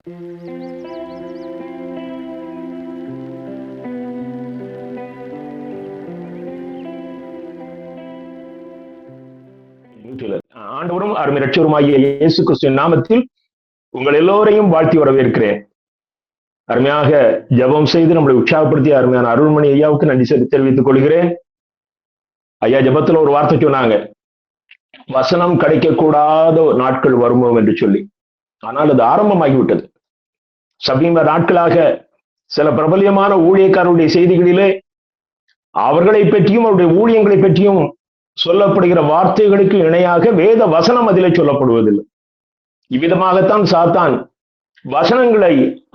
ஆண்டவரும் அருமை இரட்சகருமாகிய இயேசு கிறிஸ்துவின் நாமத்தில் உங்கள் எல்லோரையும் வாழ்த்தி வரவேற்கிறேன். அருமையாக ஜெபம் செய்து நம்மளை உற்சாகப்படுத்திய அருமையான அருள்மணி ஐயாவுக்கு நன்றி தெரிவித்துக் கொள்கிறேன். ஐயா ஜெபத்துல ஒரு வார்த்தை சொன்னாங்க, வசனம் கிடைக்கக்கூடாத நாட்கள் வருமோ என்று சொல்லி. ஆனால் அது ஆரம்பமாகிவிட்டது. சமீப நாட்களாக சில பிரபல்யமான ஊழியக்காரருடைய செய்திகளிலே அவர்களை பற்றியும் அவருடைய ஊழியங்களை பற்றியும் சொல்லப்படுகிற வார்த்தைகளுக்கு இணையாக வேத வசனம் அதிலே சொல்லப்படுவதில்லை. இவ்விதமாகத்தான் சாத்தான் வசனங்களை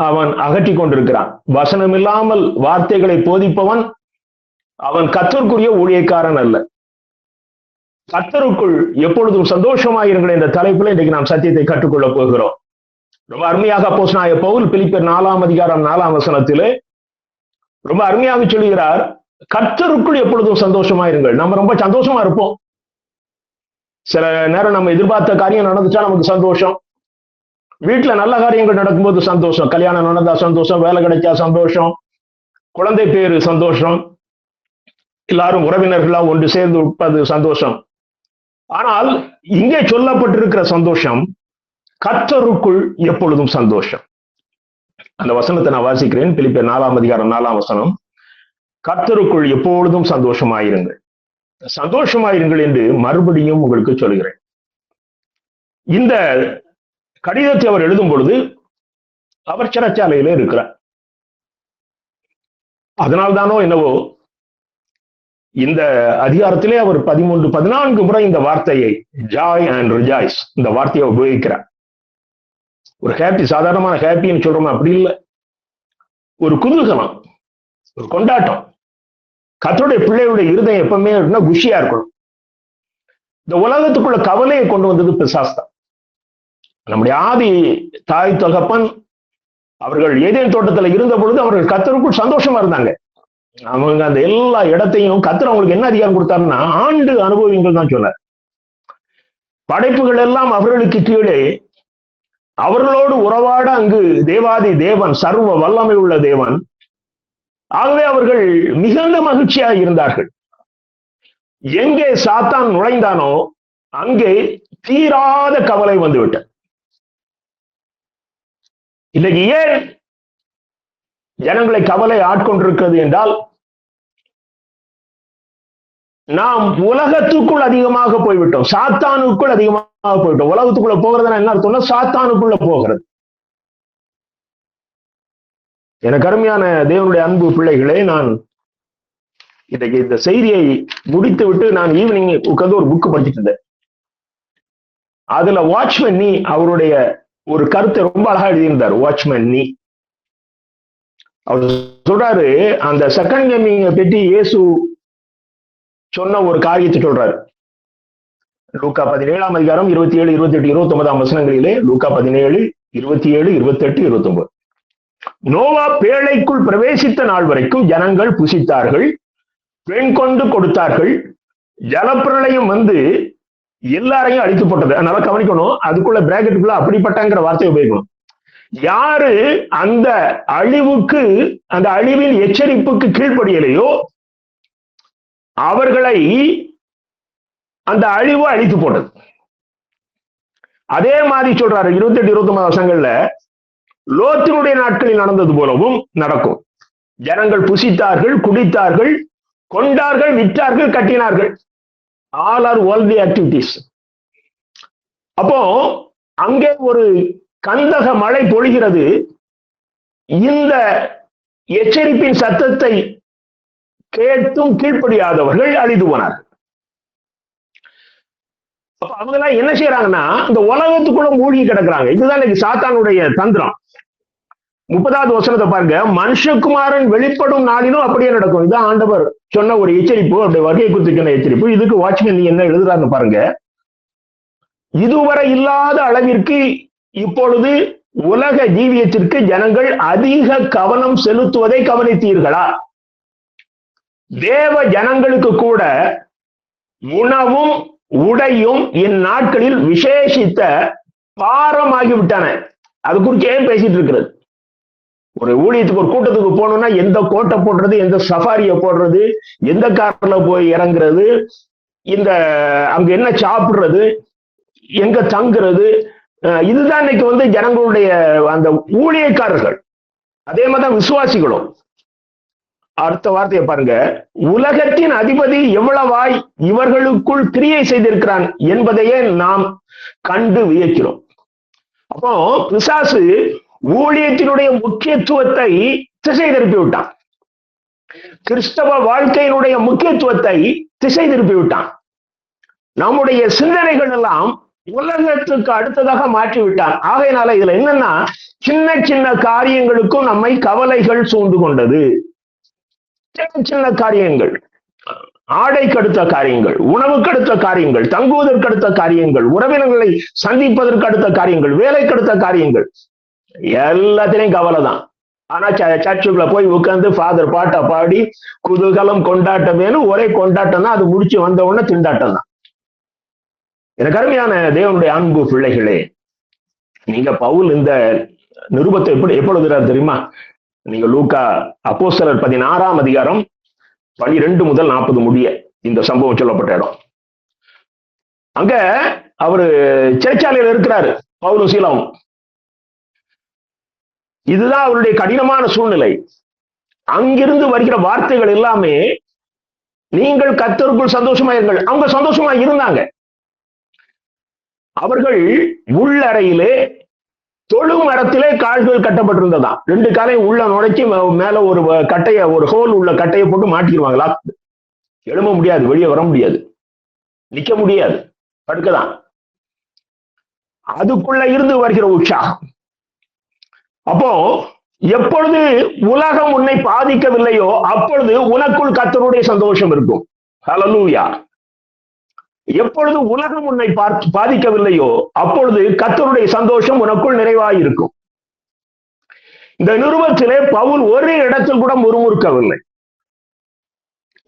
அவன் அகற்றி கொண்டிருக்கிறான். வசனம் இல்லாமல் வார்த்தைகளை போதிப்பவன் அவன் கர்த்தருக்குரிய ஊழியக்காரன் அல்ல. கர்த்தருக்குள் எப்பொழுதும் சந்தோஷமாயிருங்கள் என்ற தலைப்பில் இன்றைக்கு நாம் சத்தியத்தை கற்றுக்கொள்ளப் போகிறோம். ரொம்ப அருமையாக அப்போஸ்தலனாகிய பவுல் பிலிப்பியர் 4:4 ரொம்ப அருமையாக சொல்லுகிறார், கர்த்தருக்குள் எப்பொழுதும் சந்தோஷமா இருங்கள். நம்ம ரொம்ப சந்தோஷமா இருப்போம். சில நேரம் நம்ம எதிர்பார்த்த காரியம் நடந்துச்சா நமக்கு சந்தோஷம், வீட்டுல நல்ல காரியங்கள் நடக்கும்போது சந்தோஷம், கல்யாணம் நடந்தா சந்தோஷம், வேலை கிடைச்சா சந்தோஷம், குழந்தை பேரு சந்தோஷம், எல்லாரும் உறவினர்களா ஒன்று சேர்ந்து உட்பது சந்தோஷம். ஆனால் இங்கே சொல்லப்பட்டிருக்கிற சந்தோஷம் கர்த்தருக்குள் எப்பொழுதும் சந்தோஷம். அந்த வசனத்தை நான் வாசிக்கிறேன். பிலிப்பியர் 4:4 கர்த்தருக்குள் எப்பொழுதும் சந்தோஷமாயிருங்கள், சந்தோஷமாயிருங்கள் என்று மறுபடியும் உங்களுக்கு சொல்கிறேன். இந்த கடிதத்தை அவர் எழுதும் பொழுது அவர் சிறைச்சாலையில இருக்கிறார். அதனால்தானோ என்னவோ இந்த அதிகாரத்திலே அவர் 13-14 முறை இந்த வார்த்தையை ஜாய் அண்ட் ரிஜாய்ஸ் இந்த வார்த்தையை உபயோகிக்கிறார். ஒரு ஹாப்பி, சாதாரணமான ஹாப்பின்னு சொல்றோம், அப்படி இல்லை. ஒரு குதூகலம், ஒரு கொண்டாட்டம். கர்த்தருடைய பிள்ளையுடைய இருதயம் எப்பவுமே குஷியா இருக்கணும். இந்த உலகத்துக்குள்ள கவலையை கொண்டு வந்தது பிசாஸ்தான். நம்முடைய ஆதி தாய் தகப்பன் அவர்கள் ஏதேன் தோட்டத்துல இருந்த பொழுது அவர்கள் கர்த்தருக்குள் சந்தோஷமா இருந்தாங்க. அவங்க அந்த எல்லா இடத்தையும் கர்த்தர் அவங்களுக்கு என்ன அதிகாரம் கொடுத்தாருன்னா ஆண்டு அனுபவிங்கள் தான் சொன்னார். படைப்புகள் எல்லாம் அவர்களுக்கு கீழே அவர்களோடு உறவாட அங்கு தேவாதி தேவன், சர்வ வல்லமை உள்ள தேவன். ஆகவே அவர்கள் மிகுந்த மகிழ்ச்சியாக இருந்தார்கள். எங்கே சாத்தான் நுழைந்தானோ அங்கே தீராத கவலை வந்துவிட்டது. இன்னைக்கு ஏன் ஜனங்களை கவலை ஆட்கொண்டிருக்கிறது என்றால், நாம் உலகத்துக்குள் அதிகமாக போய்விட்டோம், சாத்தானுக்குள் அதிகமாக போய்விட்டோம். உலகத்துக்குள்ள போகிறதுனா என்ன அர்த்தம்னா சாத்தானுக்குள்ள போகிறது. எனக்கு அருமையான தேவனுடைய அன்பு பிள்ளைகளே, நான் இன்றைக்கு இந்த செய்தியை முடித்து விட்டு நான் ஈவினிங் உட்கார்ந்து ஒரு புக் படிச்சுட்டு இருந்தேன். அதுல வாட்ச்மேன் நீ அவருடைய ஒரு கருத்தை ரொம்ப அழகா எழுதியிருந்தார். வாட்ச்மேன் நீ அவர் சொல்றாரு, அந்த செகண்ட் கமிங் பற்றி இயேசு சொன்ன ஒரு காரியத்தை சொல்றாரு. லூக்கா 17 27, 28, 29 லூக்கா 17, 27, 28, 29. நோவா பேழைக்குள் பிரவேசித்த நாள் வரைக்கும் ஜனங்கள் புசித்தார்கள், பெண் கொண்டு கொடுத்தார்கள், ஜலப்பிரளயம் வந்து எல்லாரையும் அழித்து போட்டது. அதனால கவனிக்கணும், அதுக்குள்ள பிராக்கெட்டுக்குள்ள அப்படிப்பட்டங்கிற வார்த்தையை உபயோகிக்கணும். யாரு அந்த அழிவுக்கு, அந்த அழிவின் எச்சரிப்புக்கு கீழ்ப்படியலையோ அவர்களை அந்த அழிவு அழித்து போட்டது. அதே மாதிரி சொல்றாரு 28, 29 வருஷங்கள்ல லோத்தினுடைய நாட்களில் நடந்தது போலவும் நடக்கும். ஜனங்கள் புசித்தார்கள், குடித்தார்கள், கொண்டார்கள், விற்றார்கள், கட்டினார்கள். All are worldly activities. அப்போ அங்கே ஒரு கந்தக மழை பொழிகிறது. இந்த எச்சரிப்பின் சத்தத்தை கேட்டும் கீழ்ப்படியாதவர்கள் அழிந்து போனார்கள். அப்ப அவங்க எல்லாம் என்ன செய்யறாங்கன்னா இந்த உலகத்துக்குள்ள மூழ்கி கிடக்குறாங்க. இதுதான் இன்னைக்கு சாத்தானுடைய தந்திரம். 30வது வசனத்தை பாருங்க, மனுஷகுமாரன் வெளிப்படும் நாளிலும் அப்படியே நடக்கும். இதுதான் ஆண்டவர் சொன்ன ஒரு எச்சரிப்பு, அவருடைய வகையை குறித்து சொன்ன எச்சரிப்பு. இதுக்கு வாட்ச்மேன் நீ என்ன எழுதுறாருன்னு பாருங்க. இதுவரை இல்லாத அளவிற்கு இப்பொழுது உலக ஜீவியத்திற்கு ஜனங்கள் அதிக கவனம் செலுத்துவதை கவனித்தீர்களா? தேவ ஜனங்களுக்கு கூட உணவும் உடையும் இந்நாட்களில் விசேஷித்த பாரமாகிவிட்டன. அது குறித்து ஏன் பேசிட்டு இருக்கிறது? ஒரு ஊழியத்துக்கு ஒரு கூட்டத்துக்கு போகணும்னா எந்த கோட்டை போடுறது, எந்த சஃபாரியை போடுறது, எந்த கார்ல போய் இறங்குறது, இந்த அங்க என்ன சாப்பிடுறது, எங்க தங்குறது, இதுதான் இன்னைக்கு ஜனங்களுடைய அந்த ஊழியக்காரர்கள். அதே மாதிரிதான் விசுவாசிகளும். அடுத்த வார்த்தையை பாருங்க, உலகத்தின் அதிபதி எவ்வளவாய் இவர்களுக்குள் கிரியை செய்திருக்கிறான் என்பதையே நாம் கண்டு வியக்கிறோம். அப்போ பிசாசு ஊழியத்தினுடைய முக்கியத்துவத்தை திசை திருப்பி விட்டான். கிறிஸ்தவ வாழ்க்கையினுடைய முக்கியத்துவத்தை திசை திருப்பி விட்டான். நம்முடைய சிந்தனைகள் எல்லாம் உலகத்துக்கு அடுத்ததாக மாற்றி விட்டான். ஆகையினால இதுல என்னன்னா, சின்ன சின்ன காரியங்களுக்கும் நம்மை கவலைகள் சூழ்ந்து கொண்டது. சின்ன சின்ன காரியங்கள், ஆடைக்கு அடுத்த காரியங்கள், உணவுக்கு அடுத்த காரியங்கள், தங்குவதற்கு அடுத்த காரியங்கள், உறவினர்களை சந்திப்பதற்கு அடுத்த காரியங்கள், வேலைக்கு அடுத்த காரியங்கள், எல்லாத்திலையும் கவலை தான். ஆனா சர்ச்சுக்குள்ள போய் உட்கார்ந்து ஃபாதர் பாட்டை பாடி குதூகலம் கொண்டாட்டமேனு ஒரே கொண்டாட்டம் தான். அது முடிச்சு வந்த உடனே திண்டாட்டம் தான். எனக்கு அருமையான தேவனுடைய அன்பு பிள்ளைகளே, நீங்க பவுல் இந்த நிருபத்தை எப்பொழுது தெரியுமா? நீங்க லூக்கா அப்போஸ்தலர் 16ஆம் அதிகாரம் 12 முதல் 40 முடிய இந்த சம்பவம் சொல்லப்பட்ட இடம். அங்க அவரு சிறைச்சாலையில் இருக்கிறாரு, பவுலும் சீலாவும். இதுதான் அவருடைய கடினமான சூழ்நிலை. அங்கிருந்து வருகிற வார்த்தைகள் எல்லாமே நீங்கள் கர்த்தருக்குள் சந்தோஷமா இருங்கள். அவங்க சந்தோஷமா இருந்தாங்க. அவர்கள் உள்ளறையிலே தொழு மரத்திலே கால்கள் கட்டப்பட்டிருந்ததா. 2 காலையும் உள்ள நுழைச்சி மேல ஒரு கட்டைய, ஒரு ஹோல் உள்ள கட்டையை போட்டு மாட்டிடுவாங்களா. எழும்ப முடியாது, வெளியே வர முடியாது, நிக்க முடியாது, படுக்கதான். அதுக்குள்ள இருந்து வருகிற உற்சாகம். அப்போ எப்பொழுது உலகம் உன்னை பாதிக்கவில்லையோ அப்பொழுது உனக்குள் கர்த்தருடைய சந்தோஷம் இருக்கும். ஹல்லேலூயா. எப்பொழுது உலகம் உன்னை பாதிக்கவில்லையோ அப்பொழுது கர்த்தருடைய சந்தோஷம் உனக்குள் நிறைவாயிருக்கும். இந்த நிருபத்திலே பவுல் ஒரு இடத்தில் கூட முறுமுறுக்கவில்லை.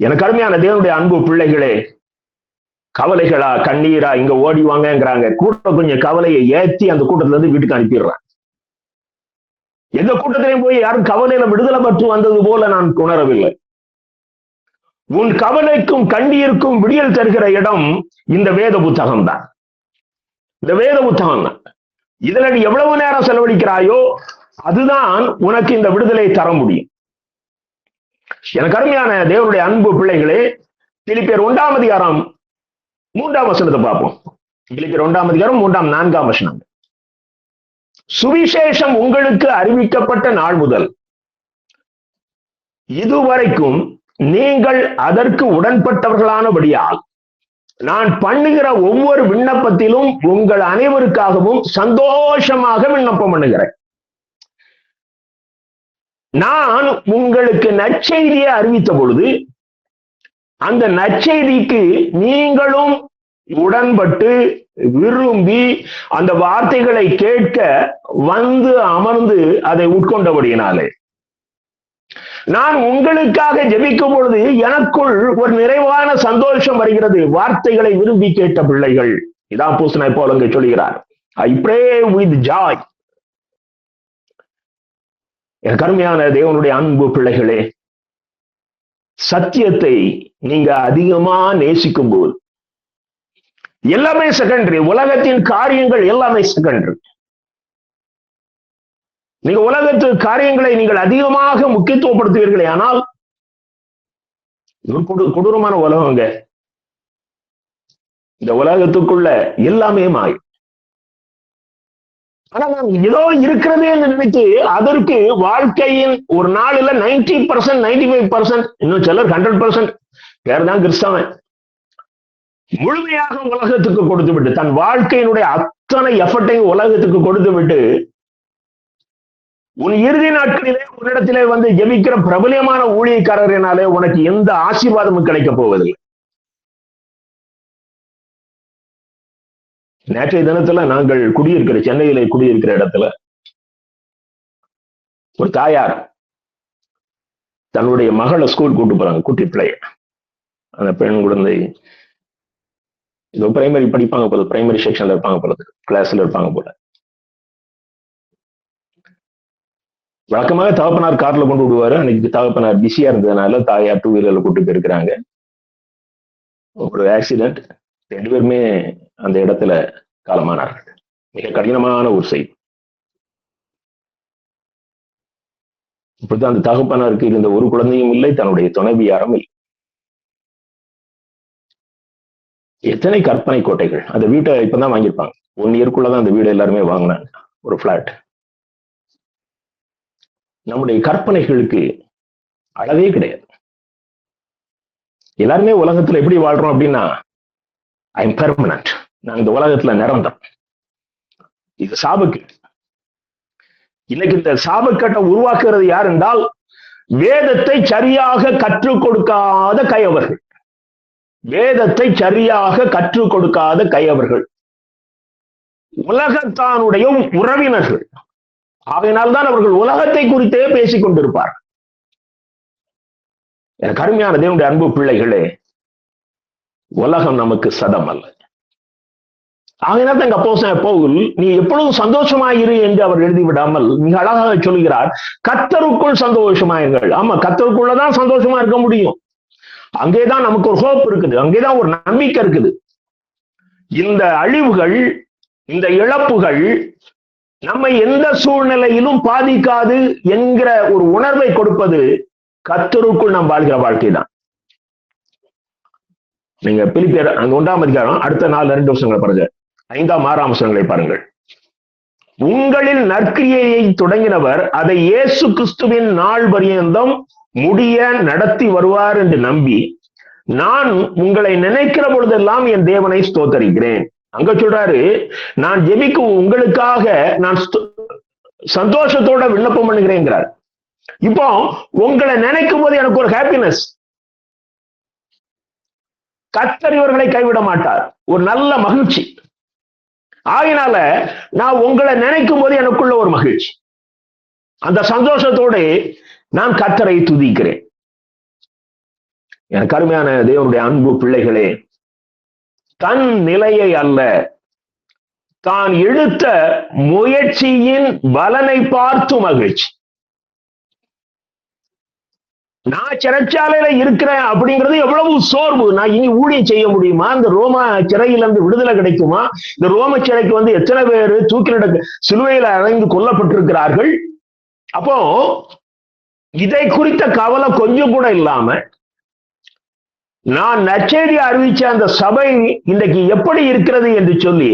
எனக்கு அருமையான தேவனுடைய அன்பு பிள்ளைகளே, கவலைகளா கண்ணீரா இங்க ஓடிவாங்கிறாங்க. கூட்டம் கொஞ்சம் கவலையை ஏற்றி அந்த கூட்டத்துல இருந்து வீட்டுக்கு அனுப்பிடுறாங்க. எந்த கூட்டத்திலையும் போய் யாரும் கவலையில விடுதலை பெற்று வந்தது போல நான் உணரவில்லை. உன் கவலைக்கும் கண்ணீருக்கும் விடியல் தருகிற இடம் இந்த வேத புத்தகம் தான். இந்த வேத புத்தகம் தான். இதுல நீ எவ்வளவு நேரம் செலவழிக்கிறாயோ அதுதான் உனக்கு இந்த விடுதலை தர முடியும். எனக்கு அருமையான தேவனுடைய அன்பு பிள்ளைகளே, பிலிப்பியர் 1ஆம் அதிகாரம் 3ஆம் வசனத்தை பார்ப்போம். பிலிப்பியர் 1ஆம் அதிகாரம் 3ஆம் 4ஆம் வசனம். சுவிசேஷம் உங்களுக்கு அறிவிக்கப்பட்ட நாள் முதல் இதுவரைக்கும் நீங்கள் அதற்கு உடன்பட்டவர்களானபடியால் நான் பண்ணுகிற ஒவ்வொரு விண்ணப்பத்திலும் உங்கள் அனைவருக்காகவும் சந்தோஷமாக விண்ணப்பம் பண்ணுகிறேன். நான் உங்களுக்கு நற்செய்தியை அறிவித்த பொழுது அந்த நற்செய்திக்கு நீங்களும் உடன்பட்டு விரும்பி அந்த வார்த்தைகளை கேட்க வந்து அமர்ந்து அதை உட்கொண்டபடியினாலே நான் உங்களுக்காக ஜெபிக்கும் பொழுது எனக்குள் ஒரு நிறைவான சந்தோஷம் வருகிறது. வார்த்தைகளை விரும்பி கேட்ட பிள்ளைகள், இதான் அப்போஸ்தலனாகிய பவுல் அங்கே சொல்கிறார், I pray with joy. எனக்கு அருமையான தேவனுடைய அன்பு பிள்ளைகளே, சத்தியத்தை நீங்க அதிகமா நேசிக்கும் போது எல்லாமே செகண்டரி. உலகத்தின் காரியங்கள் எல்லாமே செகண்டரி. நீங்க உலகத்து காரியங்களை நீங்கள் அதிகமாக முக்கியத்துவப்படுத்துவீர்களே ஆனால் கொடூரமான உலகங்க. இந்த உலகத்துக்குள்ள எல்லாமே மாய். ஆனா நான் ஏதோ இருக்கிறதே என்று நினைத்து அதற்கு வாழ்க்கையின் ஒரு நாளில் 90%, 95%, இன்னும் சிலர் 100% பேர் தான் கிறிஸ்தவன், முழுமையாக உலகத்துக்கு கொடுத்து விட்டு தன் வாழ்க்கையினுடைய அத்தனை எஃபர்ட்டையும் உலகத்துக்கு கொடுத்து விட்டு உன் இறுதி நாட்களிலே உன்னிடத்திலே வந்து ஜெபிக்கிற பிரபலியமான ஊழியக்காரரினாலே உனக்கு எந்த ஆசீர்வாதமும் கிடைக்க போவதில்லை. நேற்றைய தினத்துல நாங்கள் குடியிருக்கிற சென்னையில குடியிருக்கிற இடத்துல ஒரு தாயார் தன்னுடைய மகளை ஸ்கூல் கூட்டு போறாங்க. குட்டி பிள்ளைய, அந்த பெண் குழந்தை இதோ பிரைமரி படிப்பாங்க போல, பிரைமரி செக்ஷன்ல இருப்பாங்க போல, கிளாஸ்ல இருப்பாங்க போல. வழக்கமாக தகப்பனார் கார்ல கொண்டு விடுவாரு. அன்னைக்கு தகப்பனார் பிஸியா இருந்ததுனால தாயார் 2 வீலர்ல கூட்டு போயிருக்கிறாங்க. ஒரு ஆக்சிடென்ட், 2 பேருமே அந்த இடத்துல காலமானார்கள். மிக கடினமான ஒரு செய்தி. இப்படித்தான் அந்த தகப்பனாருக்கு இருந்த ஒரு குழந்தையும் இல்லை, தன்னுடைய துணைவியாரும் இல்லை. எத்தனை கற்பனை கோட்டைகள். அந்த வீட்டை இப்பதான் வாங்கியிருப்பாங்க. 1 இயர்க்குள்ளதான் அந்த வீடு எல்லாருமே வாங்கினாங்க, ஒரு பிளாட். நம்முடைய கற்பனைகளுக்கு அளவே கிடையாது. எல்லாருமே உலகத்துல எப்படி வாழ்றோம் அப்படின்னா, ஐ எம் பெர்மனன்ட், நான் இந்த உலகத்துல நிரந்தரம். இது சாபக்கு. இன்னைக்கு இந்த சாபக்கட்டை உருவாக்குறது யார் என்றால், வேதத்தை சரியாக கற்றுக் கொடுக்காத கையவர்கள். வேதத்தை சரியாக கற்றுக் கொடுக்காத கையவர்கள், உலகத்தானுடைய உறவினர்கள். ஆகையினால்தான் அவர்கள் உலகத்தை குறித்தே பேசிக் கொண்டிருப்பார். எனக்கு அருமையான தேவனுடைய அன்பு பிள்ளைகளே, உலகம் நமக்கு சதம் அல்ல. ஆகையினால் தான் அப்போஸ்தலன் பவுல், நீ எப்பொழுதும் சந்தோஷமாயிரு என்று அவர் எழுதிவிடாமல் மிக அழகாக சொல்கிறார், கர்த்தருக்குள் சந்தோஷமாயிருங்கள். ஆமா, கர்த்தருக்குள்ளதான் சந்தோஷமா இருக்க முடியும். அங்கேதான் நமக்கு ஒரு ஹோப் இருக்குது, அங்கேதான் ஒரு நம்பிக்கை இருக்குது. இந்த அழிவுகள், இந்த இழப்புகள் நம்மை எந்த சூழ்நிலையிலும் பாதிக்காது என்கிற ஒரு உணர்வை கொடுப்பது கர்த்தருக்குள் நாம் வாழ்கிற வாழ்க்கை தான். நீங்க பிலிப்பியர் அங்க 1ஆம் அதிகாரம் அடுத்த 4-2 வருஷங்களை பாருங்க, 5-6 வசனங்களை பாருங்கள். உங்களில் நற்கிரியையை தொடங்கினவர் அதை இயேசு கிறிஸ்துவின் நாள் பரியந்தம் முடிய நடத்தி வருவார் என்று நம்பி நான் உங்களை நினைக்கிற பொழுதெல்லாம் என் தேவனை ஸ்தோத்தரிக்கிறேன். அங்க சொல்றாரு, நான் ஜெபிக்கும் உங்களுக்காக நான் சந்தோஷத்தோட விண்ணப்பம் பண்ணுகிறேங்கிறார். இப்போ உங்களை நினைக்கும் போது எனக்கு ஒரு ஹாப்பினஸ். கர்த்தர் இவர்களை கைவிட மாட்டார், ஒரு நல்ல மகிழ்ச்சி. ஆகினால நான் உங்களை நினைக்கும் போது எனக்குள்ள ஒரு மகிழ்ச்சி. அந்த சந்தோஷத்தோடு நான் கர்த்தரை துதிக்கிறேன். எனக்கு அருமையான தேவனுடைய அன்பு பிள்ளைகளே, தன் நிலையை அல்ல, தான் எடுத்த முயற்சியின் பலனை பார்த்து மகிழ்ச்சி. நான் சிறைச்சாலையில இருக்கிறேன் அப்படிங்கிறது எவ்வளவு சோர்வு. நான் இனி ஊழியம் செய்ய முடியுமா? இந்த ரோம சிறையிலிருந்து விடுதலை கிடைக்குமா? இந்த ரோம சிறைக்கு வந்து எத்தனை பேர் தூக்கில சிலுவையில அறைந்து கொல்லப்பட்டிருக்கிறார்கள். அப்போ இதை குறித்த கவலை கொஞ்சம் கூட இல்லாம, நான் நற்செய்தி அறிவிச்ச அந்த சபை இன்றைக்கு எப்படி இருக்கிறது என்று சொல்லி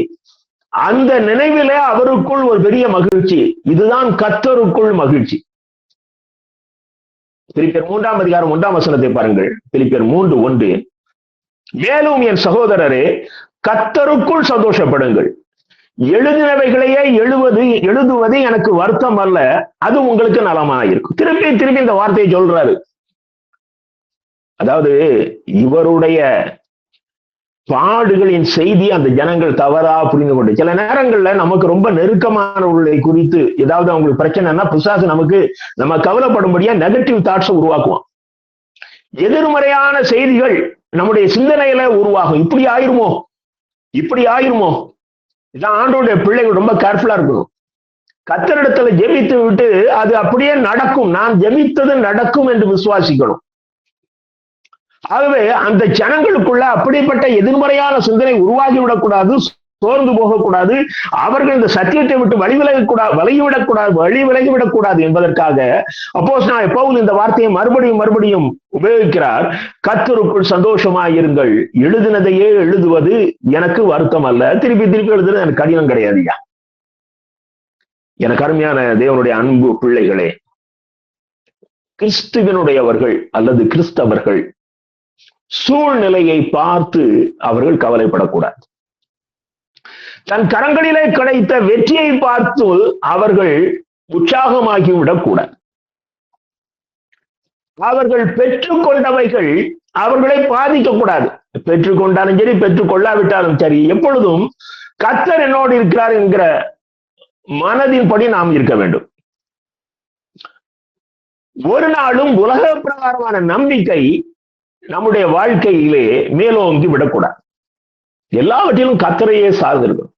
அந்த நினைவிலே அவருக்குள் ஒரு பெரிய மகிழ்ச்சி. இதுதான் கர்த்தருக்குள் மகிழ்ச்சி. பிலிப்பியர் 3ஆம் அதிகாரம் 1ஆம் வசனத்தை பாருங்கள். பிலிப்பியர் 3:1, மேலும் என் சகோதரரே கர்த்தருக்குள் சந்தோஷப்படுங்கள், எழுதினவைகளையே எழுதுவது எனக்கு வருத்தம் அல்ல, அது உங்களுக்கு நலமாயிருக்கும். திருப்பி இந்த வார்த்தையை சொல்றாரு. அதாவது இவருடைய பாடுகளின் செய்தி அந்த ஜனங்கள் தவறா புரிந்து கொண்டு, சில நேரங்கள்ல நமக்கு ரொம்ப நெருக்கமானவர்களை குறித்து ஏதாவது அவங்களுக்கு பிரச்சனைனா பிசாசு நம்ம கவலைப்படும்படியா நெகட்டிவ் தாட்ஸை உருவாக்குவோம். எதிர்மறையான செய்திகள் நம்முடைய சிந்தனையில உருவாகும். இப்படி ஆயிருமோ. இதான் ஆண்டவருடைய பிள்ளைகள் ரொம்ப கேர்ஃபுல்லா இருக்கணும். கர்த்தரிடத்துல ஜெபித்து விட்டு அது அப்படியே நடக்கும், நான் ஜெபித்தது நடக்கும் என்று விசுவாசிக்கணும். ஆகவே அந்த ஜனங்களுக்குள்ள அப்படிப்பட்ட எதிர்மறையான சிந்தனை உருவாகிவிடக்கூடாது, சோர்ந்து போகக்கூடாது. அவர்கள் இந்த சத்தியத்தை விட்டு வழி விலகிவிடக்கூடாது என்பதற்காக அப்போஸ்தலன் பவுல் இந்த வார்த்தையை மறுபடியும் உபயோகிக்கிறார். கர்த்தருக்குள் சந்தோஷமாயிருங்கள், எழுதினதையே எழுதுவது எனக்கு வருத்தம் அல்ல. திருப்பி எழுதுறது எனக்கு கடினம் கிடையாதுயா. எனக்கு அருமையான தேவனுடைய அன்பு பிள்ளைகளே, கிறிஸ்துவனுடையவர்கள் அல்லது கிறிஸ்தவர்கள் சூழ்நிலையை பார்த்து அவர்கள் கவலைப்படக்கூடாது. தன் கரங்களிலே கிடைத்த வெற்றியை பார்த்து அவர்கள் உற்சாகமாகிவிடக்கூடாது. அவர்கள் பெற்றுக்கொண்டவைகள் அவர்களை பாதிக்கக்கூடாது. பெற்றுக்கொண்டாலும் சரி, பெற்றுக்கொள்ளாவிட்டாலும் சரி, எப்பொழுதும் கர்த்தர் என்னோடு இருக்கிறார் என்கிற மனதின்படி நாம் இருக்க வேண்டும். ஒரு நாளும் உலக பிரகாரமான நம்பிக்கை நம்முடைய வாழ்க்கையிலே மேலோங்கி விடக்கூடாது. எல்லாவற்றிலும் கர்த்தரையே சார்ந்திருக்கும்.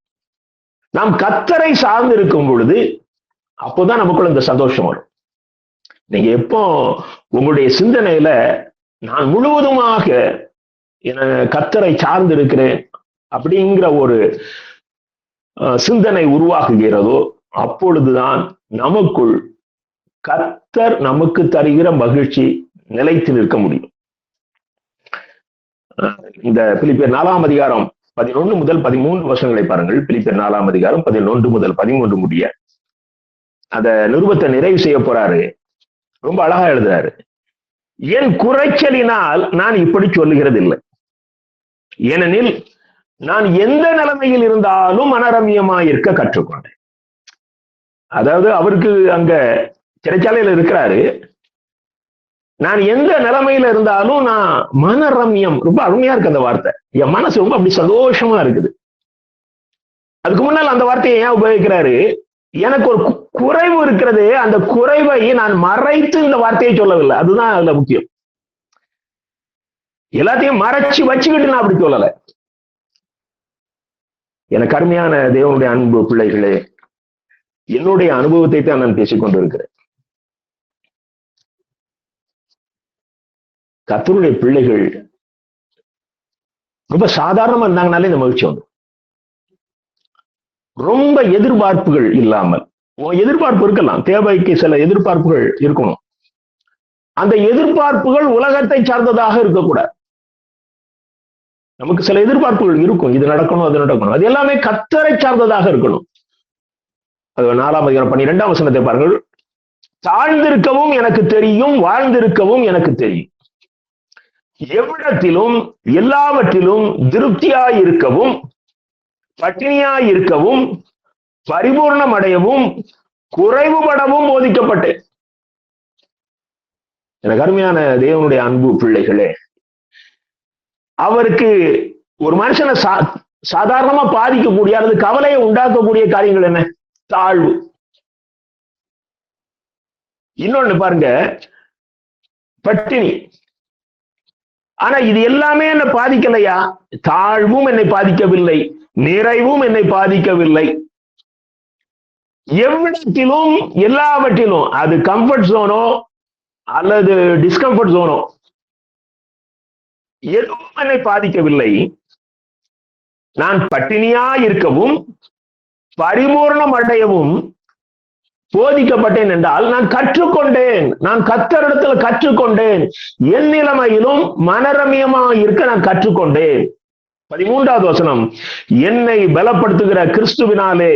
நாம் கர்த்தரை சார்ந்திருக்கும் பொழுது அப்போதான் நமக்குள்ள இந்த சந்தோஷம் வரும். நீங்க எப்போ உங்களுடைய சிந்தனையில நான் முழுவதுமாக கர்த்தரை சார்ந்து இருக்கிறேன் அப்படிங்கிற ஒரு சிந்தனை உருவாக்குகிறதோ அப்பொழுதுதான் நமக்குள் கர்த்தர் நமக்கு தருகிற மகிழ்ச்சி நிலைத்து நிற்க முடியும். இந்த பிலிப்பியர் 4ஆம் அதிகாரம் 11 முதல் 13 வசனங்களை பாருங்கள். பிலிப்பியர் 4ஆம் அதிகாரம் 11 முதல் 13 முடிய அத நிருபத்தை நிறைவு செய்ய போறாரு. ரொம்ப அழகா எழுதுறாரு. என் குறைச்சலினால் நான் இப்படி சொல்லுகிறது இல்லை, ஏனெனில் நான் எந்த நிலைமையில் இருந்தாலும் மனரம்யமாய் இருக்க கற்றுக்கொண்டேன். அதாவது அவருக்கு அங்க சிறைச்சாலையில இருக்கிறாரு. நான் எந்த நிலைமையில இருந்தாலும் நான் மனரம்யம், ரொம்ப அருமையா இருக்கு அந்த வார்த்தை. என் மனசு ரொம்ப அப்படி சந்தோஷமா இருக்குது. அதுக்கு முன்னால் அந்த வார்த்தையை ஏன் உபயோகிக்கிறாரு? எனக்கு ஒரு குறைவு இருக்கிறது, அந்த குறைவை நான் மறைத்து இந்த வார்த்தையை சொல்லவில்லை. அதுதான் அதுல முக்கியம். எல்லாத்தையும் மறைச்சு வச்சுக்கிட்டு நான் அப்படி சொல்லலை. எனக்கு அருமையான தேவனுடைய அன்பு பிள்ளைகளே, என்னுடைய அனுபவத்தை தான் நான் பேசிக் கொண்டிருக்கிறேன். கர்த்தருடைய பிள்ளைகள் ரொம்ப சாதாரணமா இருந்தாங்கனாலே இந்த மகிழ்ச்சி வந்து ரொம்ப எதிர்பார்ப்புகள் இல்லாமல், எதிர்பார்ப்பு இருக்கலாம், தேவைக்கு சில எதிர்பார்ப்புகள் இருக்கணும். அந்த எதிர்பார்ப்புகள் உலகத்தை சார்ந்ததாக இருக்கக்கூடாது. நமக்கு சில எதிர்பார்ப்புகள் இருக்கும், இது நடக்கணும் அது நடக்கணும், அது எல்லாமே கர்த்தரை சார்ந்ததாக இருக்கணும். அது 4ஆம் அதிகாரம் 12ஆம் வசனத்தை பாருங்கள். தாழ்ந்திருக்கவும் எனக்கு தெரியும், வாழ்ந்திருக்கவும் எனக்கு தெரியும், எவ்விடத்திலும் எல்லாவற்றிலும் திருப்தியாய் இருக்கவும், பட்டினியாய் இருக்கவும், பரிபூர்ணம் அடையவும், குறைவுபடவும் போதிக்கப்பட்டேன். எனக்கு அருமையான தேவனுடைய அன்பு பிள்ளைகளே, அவருக்கு ஒரு மனுஷனை சாதாரணமா பாதிக்கக்கூடிய அல்லது கவலையை உண்டாக்கக்கூடிய காரியங்கள் என்ன? தாழ்வு. இன்னொன்னு பாருங்க, பட்டினி. ஆனா இது எல்லாமே என்னை பாதிக்கலையா? தாழ்வும் என்னை பாதிக்கவில்லை, நிறைவும் என்னை பாதிக்கவில்லை. எவ்விடத்திலும் எல்லாவற்றிலும், அது கம்ஃபர்ட் ஜோனோ அல்லது டிஸ்கம்ஃபர்ட் ஜோனோ, எதுவும் என்னை பாதிக்கவில்லை. நான் பட்டினியா இருக்கவும் பரிபூர்ணம் அடையவும் போதிக்கப்பட்டேன் என்றால் நான் கற்றுக்கொண்டேன், நான் கர்த்தரிடத்துல கற்றுக்கொண்டேன். என் நிலைமையிலும் மனரம்யமா இருக்க நான் கற்றுக்கொண்டேன். 13ஆவது வசனம், என்னை பலப்படுத்துகிற கிறிஸ்துவினாலே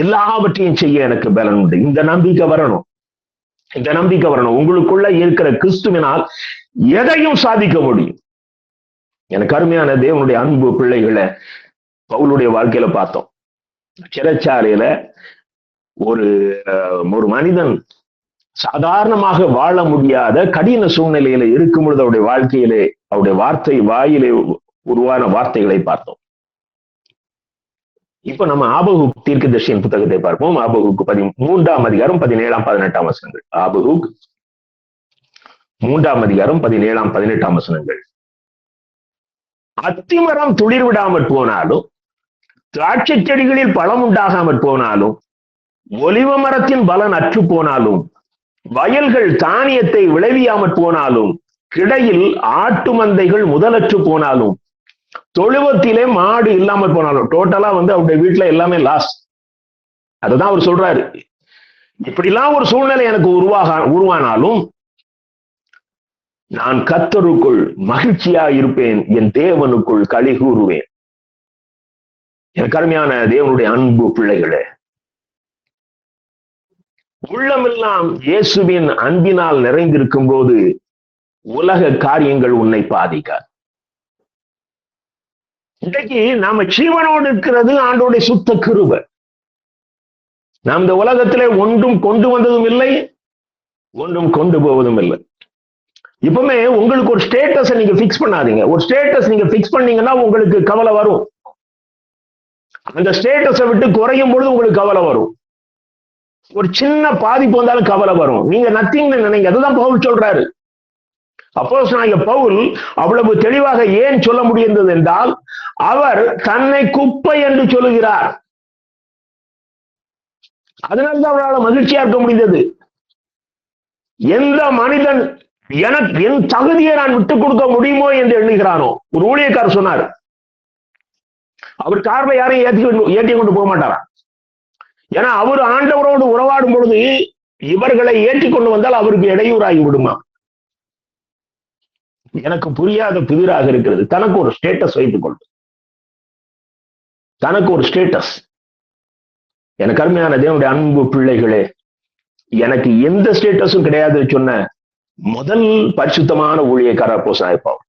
எல்லாவற்றையும் செய்ய எனக்கு பலன் உண்டு. இந்த நம்பிக்கை வரணும், இந்த நம்பிக்கை வரணும். உங்களுக்குள்ள இருக்கிற கிறிஸ்துவினால் எதையும் சாதிக்க முடியும். எனக்கு அருமையான தேவனுடைய அன்பு பிள்ளைகளை பவுலுடைய வாழ்க்கையில பார்த்தோம். சிறைச்சாலையில ஒரு மனிதன் சாதாரணமாக வாழ முடியாத கடின சூழ்நிலையில இருக்கும் பொழுது அவருடைய வாழ்க்கையிலே, அவருடைய வாயிலே உருவான வார்த்தைகளை பார்த்தோம். இப்ப நம்ம ஆபகுக் தீர்க்கதரிசியின் புத்தகத்தை பார்ப்போம். ஆபகுக் 3ஆம் அதிகாரம் 17ஆம் 18ஆம் வசனங்கள். ஆபகுக் 3ஆம் அதிகாரம் 17ஆம் 18ஆம் வசனங்கள். அத்திமரம் துளிர் விடாமற் போனாலும், திராட்சை செடிகளில் பழம் உண்டாகாமற் போனாலும், ஒலிவ மரத்தின் பலன் அற்று போனாலும், வயல்கள் தானியத்தை விளைவியாமற் போனாலும், கிடையில் ஆட்டு மந்தைகள் முதலற்று போனாலும், தொழுவத்திலே மாடு இல்லாமல் போனாலும், டோட்டலா அவருடைய வீட்டுல எல்லாமே லாஸ். அதுதான் அவர் சொல்றாரு. இப்படிலாம் ஒரு சூழ்நிலை எனக்கு உருவானாலும் நான் கர்த்தருக்குள் மகிழ்ச்சியா இருப்பேன், என் தேவனுக்குள் களி கூறுவேன். எனக்கு அருமையான தேவனுடைய அன்பு பிள்ளைகளே, உள்ளமெல்லாம் இயேசுவின் அன்பினால் நிறைந்திருக்கும் போது உலக காரியங்கள் உன்னை பாதிக்காது. இன்றைக்கு நாம ஜீவனோடு இருக்கிறது ஆண்டோடைய சுத்த கிருபை. நாம் இந்த உலகத்திலே ஒன்றும் கொண்டு வந்ததும் இல்லை, ஒன்றும் கொண்டு போவதும் இல்லை. இப்பவுமே உங்களுக்கு ஒரு ஸ்டேட்டஸ் நீங்க பிக்ஸ் பண்ணாதீங்க. ஒரு ஸ்டேட்டஸ் நீங்க பிக்ஸ் பண்ணீங்கன்னா உங்களுக்கு கவலை வரும். அந்த ஸ்டேட்டஸை விட்டு குறையும் பொழுது உங்களுக்கு கவலை வரும். ஒரு சின்ன பாதிப்பு வந்தாலும் கவலை வரும். நீங்க நத்திங்னு நினைங்க. அதுதான் பவுல் சொல்றாரு. அப்போஸ்தலனாகிய பவுல் அவ்வளவு தெளிவாக ஏன் சொல்ல முடிந்தது என்றால், அவர் தன்னை குப்பை என்று சொல்லுகிறார். அதனால்தான் அவரால் மகிழ்ச்சியா இருக்க முடிந்தது. எந்த மனிதன் எனக்கு என் தகுதியை நான் விட்டுக் கொடுக்க முடியுமோ என்று எண்ணுகிறானோ, ஒரு ஊழியக்காரர் சொன்னார், அவர் கார்ல யாரையும் ஏற்றி கொண்டு போக மாட்டாரா. ஏன்னா அவர் ஆண்டவரோடு உறவாடும் பொழுது இவர்களை ஏற்றி கொண்டு வந்தால் அவருக்கு இடையூறாகி விடுமா. எனக்கு புரியாத புதிராக இருக்கிறது. தனக்கு ஒரு ஸ்டேட்டஸ் வைத்துக் கொள்வது, தனக்கு ஒரு ஸ்டேட்டஸ். எனக்கு அருமையான தேவனுடைய அன்பு பிள்ளைகளே, எனக்கு எந்த ஸ்டேட்டஸும் கிடையாது சொன்ன முதல் பரிசுத்தமான ஊழியக்காரர் அப்போஸ்தலனாகிய பவுல்.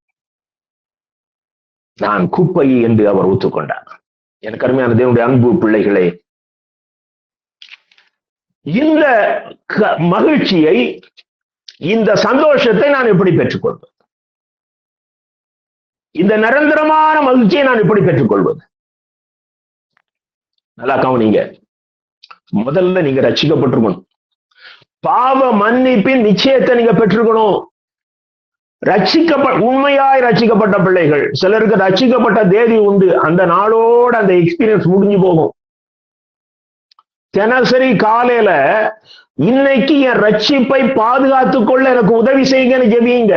நான் குப்பை என்று அவர் ஒத்துக்கொண்டார். எனக்கு அருமையான தேவனுடைய அன்பு பிள்ளைகளே, இந்த மகிழ்ச்சியை, இந்த சந்தோஷத்தை நான் எப்படி பெற்றுக்கொள்வது? இந்த நிரந்தரமான மகிழ்ச்சியை நான் எப்படி பெற்றுக்கொள்வது? நல்லா கவனிங்க. முதல்ல நீங்க ரட்சிக்கப்பட்டிருக்கணும். பாவ மன்னிப்பின் நிச்சயத்தை நீங்க பெற்றிருக்கணும். உண்மையாய் ரட்சிக்கப்பட்ட பிள்ளைகள், சிலருக்கு ரட்சிக்கப்பட்ட தேதி உண்டு, அந்த நாளோட அந்த எக்ஸ்பீரியன்ஸ் முடிஞ்சு போகும். தினசரி காலையில இன்னைக்கு என் ரட்சிப்பை பாதுகாத்துக் கொள்ள எனக்கு உதவி செய்யுங்கன்னு ஜெபியுங்க.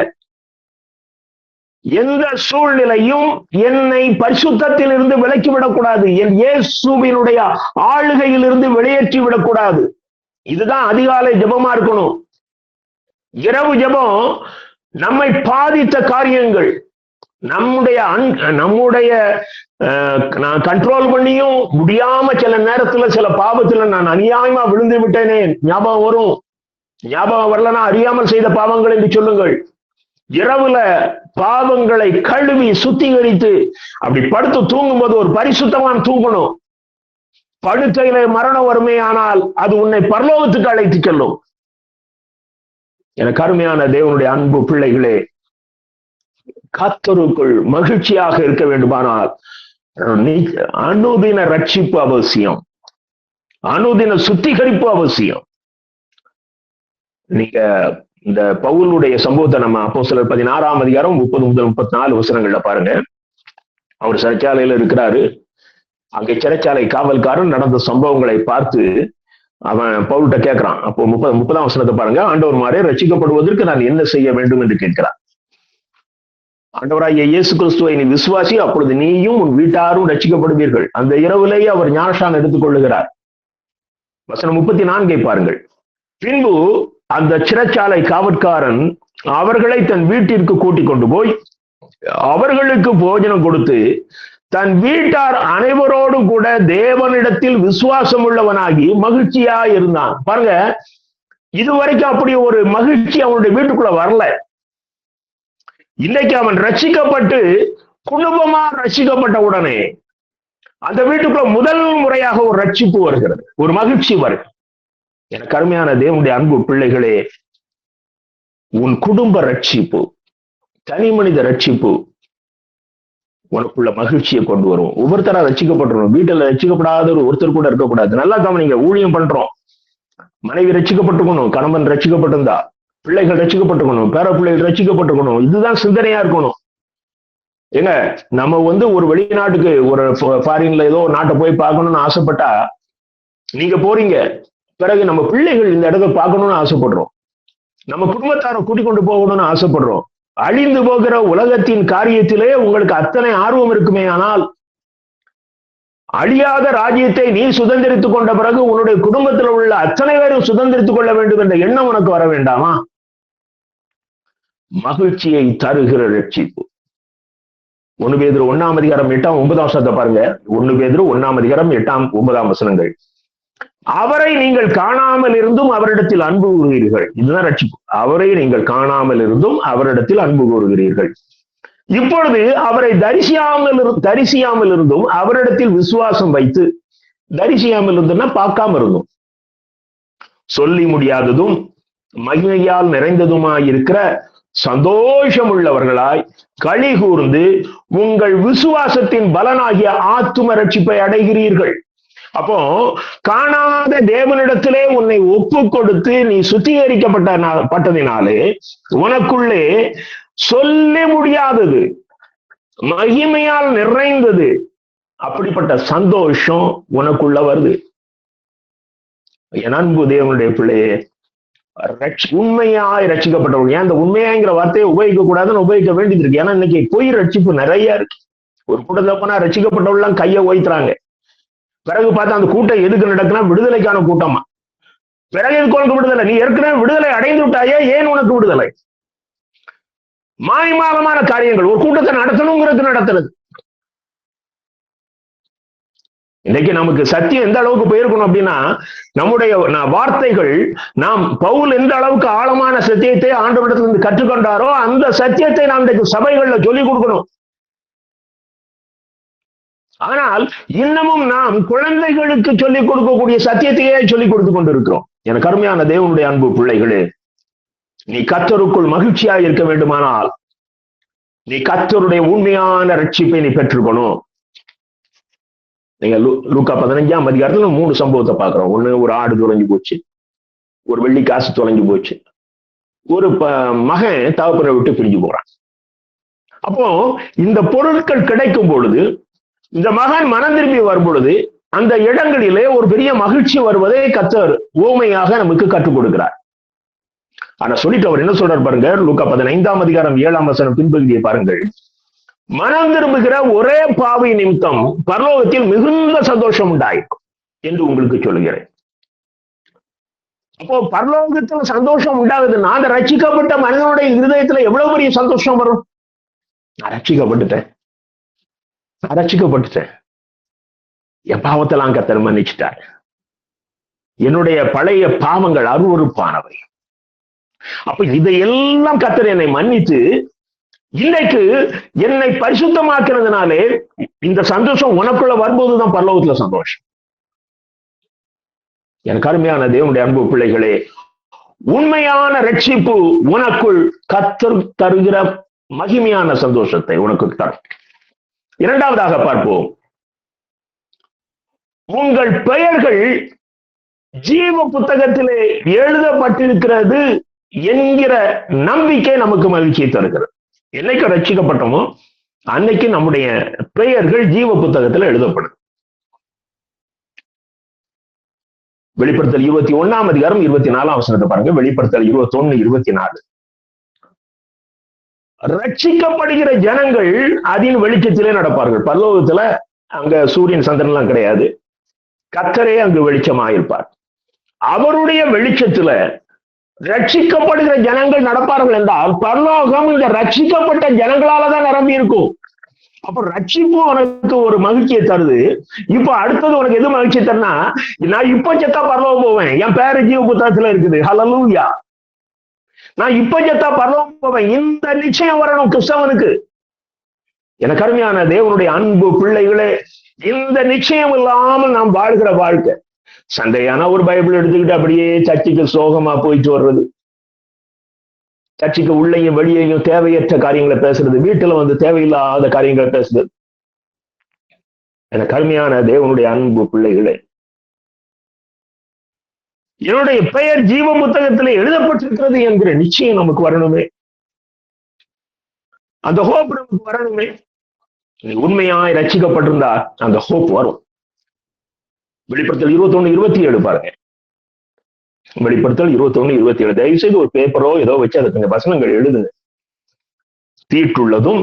எந்த சூழ்நிலையும் என்னை பரிசுத்தத்தில் இருந்து விலக்கி விடக்கூடாது, என் இயேசுவினுடைய ஆளுகையில் இருந்து வெளியேற்றி விடக்கூடாது. இதுதான் அதிகாலை ஜெபமா இருக்கணும். இரவு ஜெபம் நம்மை பாதித்த காரியங்கள், நம்முடைய நான் கண்ட்ரோல் பண்ணியும் முடியாம சில நேரத்துல சில பாவத்துல நான் அநியாயமா விழுந்து விட்டேனே, ஞாபகம் வரும். ஞாபகம் வரலன்னா அறியாமல் செய்த பாவங்கள் என்று சொல்லுங்கள். இரவுல பாவங்களை கழுவி சுத்திகரித்து அப்படி படுத்து தூங்கும் போது ஒரு பரிசுத்தமான தூங்கணும். படுக்கையில மரணம் வருமே, ஆனால் அது உன்னை பரலோகத்துக்கு அழைத்து செல்லும். எனக்கு அருமையான தேவனுடைய அன்பு பிள்ளைகளே, கர்த்தருக்குள் மகிழ்ச்சியாக இருக்க வேண்டுமானால் அனுதின ரட்சிப்பு அவசியம், அனுதின சுத்திகரிப்பு அவசியம். நீங்க இந்த பவுலுடைய சம்பவத்தை நம்ம அப்போஸ்தலர் 16ஆம் அதிகாரம் 30 முதல் 34 வசனங்கள்ல பாருங்க. அவர் சிறைச்சாலையில இருக்கிறாரு. அங்கே சிறைச்சாலை காவல்காரன் நடந்த சம்பவங்களை பார்த்து அவன் பவுல்கிட்ட கேட்கிறான். அப்போ 30ஆம் வசனத்தை பாருங்க. ஆண்டவர்மாரே, ரட்சிக்கப்படுவதற்கு நான் என்ன செய்ய வேண்டும் என்று கேட்கிறான். ஆண்டவராகிய இயேசு கிறிஸ்துவை நீ விசுவாசி, அப்பொழுது நீயும் உன் வீட்டாரும் ரட்சிக்கப்படுவீர்கள். அந்த இரவிலேயே அவர் ஞானஸ்நானம் எடுத்துக் கொள்ளுகிறார். வசனம் 34 பாருங்கள். பின்பு அந்த சிறைச்சாலை காவற்காரன் அவர்களை தன் வீட்டிற்கு கூட்டிக் கொண்டு போய் அவர்களுக்கு போஜனம் கொடுத்து தன் வீட்டார் அனைவரோடு கூட தேவனிடத்தில் விசுவாசம் உள்ளவனாகி மகிழ்ச்சியா இருந்தான். பாருங்க, இதுவரைக்கும் அப்படி ஒரு மகிழ்ச்சி அவனுடைய வீட்டுக்குள்ள வரல. இன்னைக்கு அவன் ரட்சிக்கப்பட்டு குடும்பமா ரட்சிக்கப்பட்ட உடனே அந்த வீட்டுக்குள்ள முதல் முறையாக ஒரு ரட்சிப்பு வருகிறது, ஒரு மகிழ்ச்சி வருகிறது. எனக்கு அருமையான தேவனுடைய அன்பு பிள்ளைகளே, உன் குடும்ப ரட்சிப்பு, தனி மனித ரட்சிப்பு உனக்குள்ள மகிழ்ச்சியை கொண்டு வரும். ஒவ்வொருத்தரா ரட்சிக்கப்பட்டுரும். வீட்டுல ரட்சிக்கப்படாத ஒருத்தர் கூட இருக்கக்கூடாது. நல்லா கவனிங்க. ஊழியம் பண்றோம், மனைவி ரட்சிக்கப்பட்டுக்கணும், கணவன் ரட்சிக்கப்பட்டிருந்தா, பிள்ளைகள் ரட்சிக்கப்பட்டுக்கணும், பேர பிள்ளைகள் ரட்சிக்கப்பட்டுக்கணும். இதுதான் சிந்தனையா இருக்கணும். ஏங்க, நம்ம ஒரு வெளிநாட்டுக்கு, ஒரு ஃபாரின்ல ஏதோ நாட்டை போய் பார்க்கணும்னு ஆசைப்பட்டா நீங்க போறீங்க, பிறகு நம்ம பிள்ளைகள் இந்த இடத்தை பார்க்கணும்னு ஆசைப்படுறோம், நம்ம குடும்பத்தாரை கூட்டிக் கொண்டு போகணும்னு ஆசைப்படுறோம். அழிந்து போகிற உலகத்தின் காரியத்திலே உங்களுக்கு அத்தனை ஆர்வம் இருக்குமே, ஆனால் அழியாத ராஜ்யத்தை நீ சுதந்திரித்துக் கொண்ட பிறகு உன்னுடைய குடும்பத்தில் உள்ள அத்தனை பேரும் சுதந்திரித்துக் கொள்ள வேண்டும் என்ற எண்ணம் உனக்கு வர வேண்டாமா? மகிழ்ச்சியை தருகிற ரட்சிப்பு. 1 பேதுரு 1ஆம் அதிகாரம் 8ஆம் 9ஆம் வசனத்தை பாருங்க. 1 பேதுரு 1ஆம் அதிகாரம் 8ஆம் 9ஆம் வசனங்கள். அவரை நீங்கள் காணாமல் இருந்தும் அவரிடத்தில் அன்பு கூறுகிறீர்கள். இதுதான் ரட்சிப்பு. அவரை நீங்கள் காணாமல் இருந்தும் அவரிடத்தில் அன்பு கூறுகிறீர்கள். இப்பொழுது அவரை தரிசியாமல் இருந்தும் அவரிடத்தில் விசுவாசம் வைத்து, தரிசியாமல் இருந்தும்னா பார்க்காம இருந்தும், சொல்லி முடியாததும் மகிமையால் நிறைந்ததுமாயிருக்கிற சந்தோஷம் உள்ளவர்களாய் களி கூர்ந்து உங்கள் விசுவாசத்தின் பலனாகிய ஆத்தும ரட்சிப்பை அடைகிறீர்கள். அப்போ காணாத தேவனிடத்திலே உன்னை ஒப்பு கொடுத்து நீ சுத்திகரிக்கப்பட்டதினாலே உனக்குள்ளே சொல்ல முடியாதது, மகிமையால் நிறைந்தது, அப்படிப்பட்ட சந்தோஷம் உனக்குள்ள வருது. என் அன்பு தேவனுடைய பிள்ளையே, உண்மையாய் ரட்சிக்கப்பட்டவர்கள். ஏன் அந்த உண்மையாங்கிற வார்த்தையை உபயோகிக்க கூடாதுன்னு உபயோகிக்க வேண்டியது இருக்கு. ஏன்னா இன்னைக்கு பொய் ரட்சிப்பு நிறைய இருக்கு. ஒரு கூட்டத்தில் போனா ரட்சிக்கப்பட்டவர்கள் கையை ஓய்த்துறாங்க. பிறகு பார்த்தா அந்த கூட்டம் எதுக்கு நடக்குன்னா விடுதலைக்கான கூட்டமா. பிறகு எதுக்கு உனக்கு விடுதலை? நீ ஏற்கனவே விடுதலை அடைந்து விட்டாயே, ஏன் உனக்கு விடுதலை? மாயமாகமான காரியங்கள் ஒரு கூட்டத்தை நடத்தணுங்கிறது நடத்துறது. இன்னைக்கு நமக்கு சத்தியம் எந்த அளவுக்கு போயிருக்கணும் அப்படின்னா, நம்முடைய வார்த்தைகள், நாம் பவுல் எந்த அளவுக்கு ஆழமான சத்தியத்தை ஆண்டவரிடத்திலிருந்து கற்றுக்கொண்டாரோ அந்த சத்தியத்தை நாம் இன்றைக்கு சபைகள்ல சொல்லிக் கொடுக்கணும். ஆனால் இன்னமும் நாம் குழந்தைகளுக்கு சொல்லிக் கொடுக்கக்கூடிய சத்தியத்தையே சொல்லிக் கொடுத்து கொண்டிருக்கிறோம். எனக்கு அருமையான தேவனுடைய அன்பு பிள்ளைகளே, நீ கர்த்தருக்குள் மகிழ்ச்சியாக இருக்க வேண்டுமானால் நீ கர்த்தருடைய உண்மையான ரட்சிப்பை நீ பெற்றுக்கணும். நீங்க லூக்கா 15ஆம் அதிகாரத்துல 3 சம்பவத்தை பாக்குறோம். ஒண்ணு, ஒரு ஆடு தொலைஞ்சு போச்சு, ஒரு வெள்ளி காசு தொலைஞ்சு போச்சு, ஒரு மகன் தகப்பனை விட்டு பிரிஞ்சு போறான். அப்போ இந்த பொருட்கள் கிடைக்கும் பொழுது, இந்த மகன் மனம் திரும்பி வரும் பொழுது அந்த இடங்களிலே ஒரு பெரிய மகிழ்ச்சி வருவதை கர்த்தர் உவமையாக நமக்கு கற்றுக் கொடுக்கிறார். ஆனா சொல்லிட்டு அவர் என்ன சொல்றார் பாருங்க, லூக்கா 15ஆம் அதிகாரம் 7ஆம் வசனம் பின்பகுதியை பாருங்கள். மனம் திரும்புகிற ஒரே பாவி நிமித்தம் பரலோகத்தில் மிகுந்த சந்தோஷம் உண்டாயிருக்கும் என்று உங்களுக்கு சொல்லுகிறேன். அப்போ பரலோகத்தில் சந்தோஷம் உண்டாகுதுன்னா அந்த ரட்சிக்கப்பட்ட மனிதனுடைய இருதயத்துல எவ்வளவு பெரிய சந்தோஷம் வரும். நான் ரட்சிக்கப்பட்டுட்டேன், என் பாவத்தெல்லாம் கர்த்தர் மன்னிச்சுட்டார், என்னுடைய பழைய பாவங்கள் அருவருப்பானவை. அப்ப இதையெல்லாம் கர்த்தர் என்னை மன்னித்து இன்னைக்கு என்னை பரிசுத்தமாக்குறதுனாலே இந்த சந்தோஷம் உனக்குள்ள வரும்போதுதான் பரலோகத்துல சந்தோஷம். எனக்கு அருமையான தேவனுடைய அன்பு பிள்ளைகளே, உண்மையான ரட்சிப்பு உனக்குள் கர்த்தர் தருகிற மகிமையான சந்தோஷத்தை உனக்கு தரும். இரண்டாவதாக பார்ப்போம், உங்கள் பெயர்கள் ஜீவ புத்தகத்திலே எழுதப்பட்டிருக்கிறது என்கிற நம்பிக்கை நமக்கு மகிழ்ச்சியை தருகிறது. என்னைக்கு ரட்சிக்கப்பட்டோமோ அன்னைக்கு நம்முடைய பெயர்கள் ஜீவ புத்தகத்தில் எழுதப்படும். வெளிப்படுத்தல் 21ஆம் அதிகாரம் 24ஆம் வசனத்தை பாருங்க. வெளிப்படுத்தல் 21, 24. ரட்சிக்கப்படுகிற ஜனங்கள் அதன் வெளிச்சத்திலே நடப்பார்கள். பரலோகத்துல அங்க சூரியன் சந்திரன் எல்லாம் கிடையாது, கர்த்தரே அங்கு வெளிச்சமாயிருப்பார். அவருடைய வெளிச்சத்துல ரட்சிக்கப்படுகிற ஜனங்கள் நடப்பார்கள் என்றால் பரலோகம் இந்த ரட்சிக்கப்பட்ட ஜனங்களாலதான் நிரம்பி இருக்கும். அப்ப ரட்சிப்பு உனக்கு ஒரு மகிழ்ச்சியை தருது. இப்ப அடுத்தது உனக்கு எது மகிழ்ச்சி தருனா, நான் இப்ப செத்தா பரலோகம் போவேன், என் பேரு ஜீவ புத்தகத்துல இருக்குது, ஹல்லேலூயா. நான் இப்ப செத்தா பரலோகம் போவேன், இந்த நிச்சயம் வரணும் கிறிஸ்தவனுக்கு. எனக்கு அருமையான தேவனுடைய அன்பு பிள்ளைகளே, இந்த நிச்சயம் இல்லாமல் நாம் வாழ்கிற வாழ்க்கை, சண்டையான ஒரு பைபிள் எடுத்துக்கிட்டு அப்படியே சர்ச்சுக்கு சோகமா போயிட்டு வர்றது, சர்ச்சுக்கு உள்ளேயும் வெளியேயும் தேவையற்ற காரியங்களை பேசுறது, வீட்டுல வந்து தேவையில்லாத காரியங்களை பேசுறது. எனக்கு அருமையான தேவனுடைய அன்பு பிள்ளைகளே, என்னுடைய பெயர் ஜீவ புத்தகத்திலே எழுதப்பட்டிருக்கிறது என்கிற நிச்சயம் நமக்கு வரணுமே, அந்த ஹோப் நமக்கு வரணுமே. உண்மையாய் ரட்சிக்கப்பட்டிருந்தா அந்த ஹோப் வரும். வெளிப்படுத்தல் 21, 27 பாருங்க. வெளிப்படுத்தல் 21, 27. தயவு செய்து ஒரு பேப்பரோ ஏதோ வச்சு அதுக்கு வசனங்கள் எழுதுங்க. தீட்டுள்ளதும்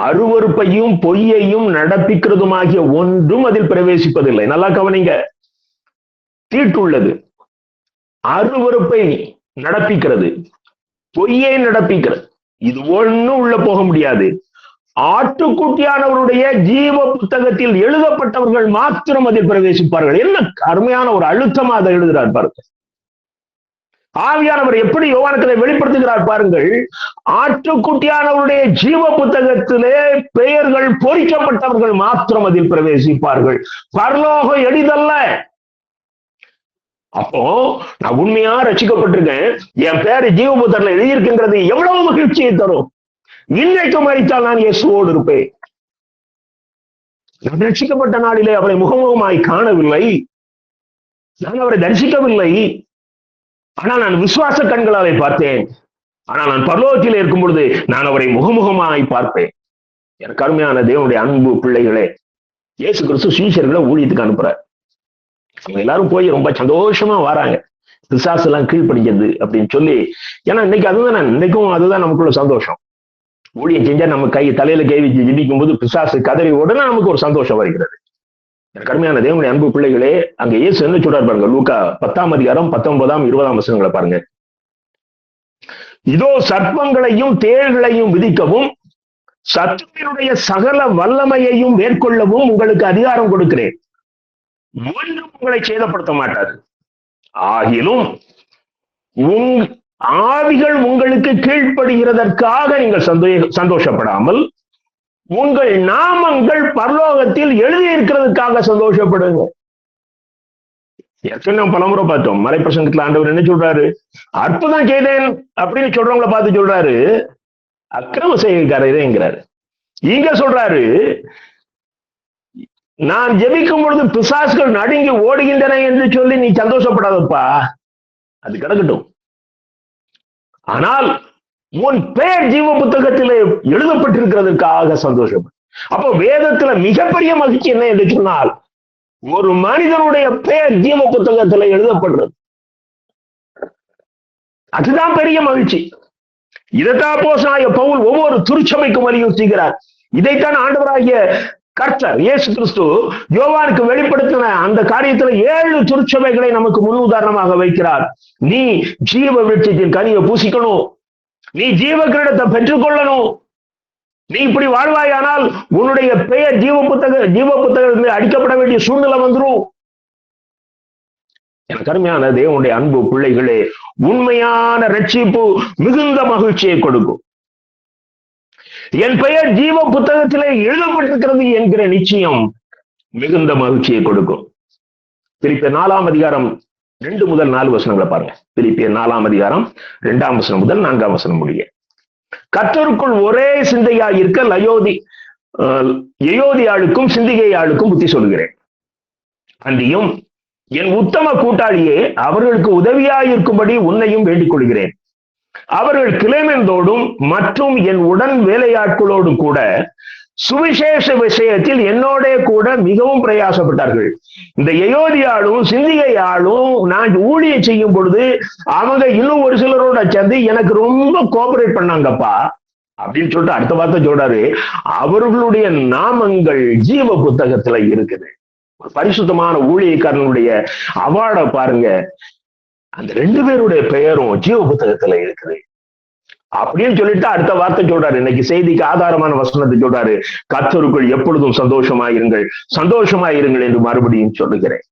அருவருப்பையும் பொய்யையும் நடப்பிக்கிறதுமாகிய ஒன்றும் அதில் பிரவேசிப்பதில்லை. நல்லா கவனிங்க. தீட்டுள்ளது, அருவருப்பை நடப்பிக்கிறது, பொய்யை நடப்பிக்கிறது, இது ஒண்ணும் உள்ள போக முடியாது. ஆட்டுக்குட்டியானவருடைய ஜீவ புத்தகத்தில் எழுதப்பட்டவர்கள் மாத்திரம் அதில் பிரவேசிப்பார்கள். என்ன அருமையான ஒரு அழுத்தமா அதை எழுதுகிறார் பாருங்க. ஆவியானவர் எப்படி யோவானுக்கு வெளிப்படுத்துகிறார் பாருங்கள். ஆட்டுக்குட்டியானவருடைய ஜீவ புத்தகத்திலே பெயர்கள் பொறிக்கப்பட்டவர்கள் மாத்திரம் அதில் பிரவேசிப்பார்கள். பரலோகம் எளிதல்ல. அப்போ நான் உண்மையா ரட்சிக்கப்பட்டிருக்கேன், என் பேரு ஜீவ புத்தகத்துல எழுதியிருக்கின்றது எவ்வளவு மகிழ்ச்சியை தரும். இன்னைக்கு மரித்தால் நான் இயேசுவோடு இருப்பேன். நான் ரட்சிக்கப்பட்ட நாளிலே அவரை முகமுகமாய் காணவில்லை, நான் அவரை தரிசிக்கவில்லை, ஆனால் நான் விசுவாச கண்களாலே பார்த்தேன். ஆனால் நான் பரலோகத்தில் இருக்கும் பொழுது நான் அவரை முகமுகமாய் பார்ப்பேன். எனக்கு அருமையான தேவனுடைய அன்பு பிள்ளைகளே, இயேசு கிறிஸ்து சீஷர்களை ஊழியத்துக்கு அனுப்புறார். அவங்க எல்லாரும் போய் ரொம்ப சந்தோஷமா வராங்க. பிசாசு எல்லாம் கீழ்ப்படிஞ்சது அப்படின்னு சொல்லி. ஏன்னா இன்னைக்கு அதுதான், இன்னைக்கும் அதுதான் நமக்குள்ள சந்தோஷம். ஊழியம் செஞ்சா நம்ம தலையில கை வச்சு ஜெபிக்கும் போது பிசாசு கதறி உடனே நமக்கு ஒரு சந்தோஷம் வருகிறது. கடுமையான தேவனுடைய அன்பு பிள்ளைகளே, அங்க இயேசு என்ன சொல்றாரு பாருங்க. லூக்கா 10ஆம் அதிகாரம் 19, 20 வசனங்களை பாருங்க. இதோ சர்ப்பங்களையும் தேள்களையும் விதிக்கவும் சத்துருவினுடைய சகல வல்லமையையும் மேற்கொள்ளவும் உங்களுக்கு அதிகாரம் கொடுக்கிறேன். ஒன்றும் உங்களை சேதப்படுத்த மாட்டாது. ஆகிலும் ஆவிகள் உங்களுக்கு கீழ்ப்படுகிறதற்காக நீங்கள் சந்தோஷப்படாமல் உங்கள் நாமங்கள் பரலோகத்தில் எழுதி இருக்கிறதுக்காக சந்தோஷப்படுங்க. ஏற்கனவே பலமுறை பார்த்தோம். மலைப்பிரசங்கத்துல ஆண்டவர் என்ன சொல்றாரு? அற்புதம் செய்தேன் அப்படின்னு சொல்றவங்களை பார்த்து சொல்றாரு, அக்கிரம செய்கைக்காரங்கிறாரு. இங்க சொல்றாரு, நான் ஜெபிக்கும் பொழுது பிசாசுகள் நடுங்கி ஓடுகின்றன என்று சொல்லி நீ சந்தோஷப்படாதப்பா, அது கிடக்கட்டும். ஆனால் உன் பெயர் ஜீவ புத்தகத்திலே எழுதப்பட்டிருக்கிறதுக்காக சந்தோஷப்படும். அப்போ வேதத்துல மிகப்பெரிய மகிழ்ச்சி என்ன என்று சொன்னால், ஒரு மனிதனுடைய பெயர் ஜீவ புத்தகத்துல எழுதப்படுறது. அதுதான் பெரிய மகிழ்ச்சி. இதைத்தான் அப்போஸ்தலனாகிய பவுல் ஒவ்வொரு திருச்சபைக்கும் வலியுறுத்துகிறார். இதைத்தான் ஆண்டவராகிய கர்த்தர் இயேசு கிறிஸ்து யோவானுக்கு வெளிப்படுத்தின அந்த காரியத்துல 7 திருச்சபைகளை நமக்கு முன் உதாரணமாக வைக்கிறார். நீ ஜீவ விருட்சத்தின் கனியை பூசிக்கணும், நீ ஜீவ கிரீடத்தை பெற்றுக்கொள்ளணும், நீ இப்படி வாழ்வாயானால் உன்னுடைய பெயர் ஜீவ புத்தகத்தில் அடிக்கப்பட வேண்டிய சூழ்நிலை வந்துடும். எனக்கு அருமையான தேவனுடைய அன்பு பிள்ளைகளே, உண்மையான ரட்சிப்பு மிகுந்த மகிழ்ச்சியை கொடுக்கும். என் பெயர் ஜீவ புத்தகத்திலே எழுதப்பட்டிருக்கிறது என்கிற நிச்சயம் மிகுந்த மகிழ்ச்சியை கொடுக்கும். பிலிப்பியர் 4ஆம் அதிகாரம் 2 முதல் 4 வசனங்களை பாருங்க. பிலிப்பியர் 4ஆம் அதிகாரம் 2ஆம் வசனம் முதல் 4ஆம் வசனம் முடிய. கர்த்தருக்குள் ஒரே சிந்தையாய் இருக்க யயோதியாளுக்கும் சிந்திகையாளுக்கும் புத்தி சொல்கிறேன். அன்றியும் என் உத்தம கூட்டாளியே, அவர்களுக்கு உதவியாயிருக்கும்படி உன்னையும் வேண்டிக் கொள்கிறேன். அவர்கள் கிளேமெந்தோடும் மற்றும் என் உடன் வேலையாட்களோடு கூட சுவிசேஷ விஷயத்தில் என்னோட கூட மிகவும் பிரயாசப்பட்டார்கள். இந்த யயோதியாளும் சிந்திகையாளும் நான் ஊழியம் செய்யும் பொழுது அவங்க இன்னும் ஒரு சிலரோட சேர்ந்து எனக்கு ரொம்ப கோஆபரேட் பண்ணாங்கப்பா அப்படின்னு சொல்லிட்டு அடுத்த வார்த்தை சொல்றாரு, அவர்களுடைய நாமங்கள் ஜீவ புத்தகத்துல இருக்குது. பரிசுத்தமான ஊழியக்காரனுடைய அவார்டை பாருங்க, அந்த 2 பேருடைய பெயரும் ஜீவ புத்தகத்துல இருக்குது அப்படின்னு சொல்லிட்டு அடுத்த வார்த்தை சொல்றாரு. இன்னைக்கு செய்திக்கு ஆதாரமான வசனத்தை சொல்றாரு, கர்த்தருக்குள் எப்பொழுதும் சந்தோஷமாயிருங்கள் என்று மறுபடியும் சொல்லுகிறேன்.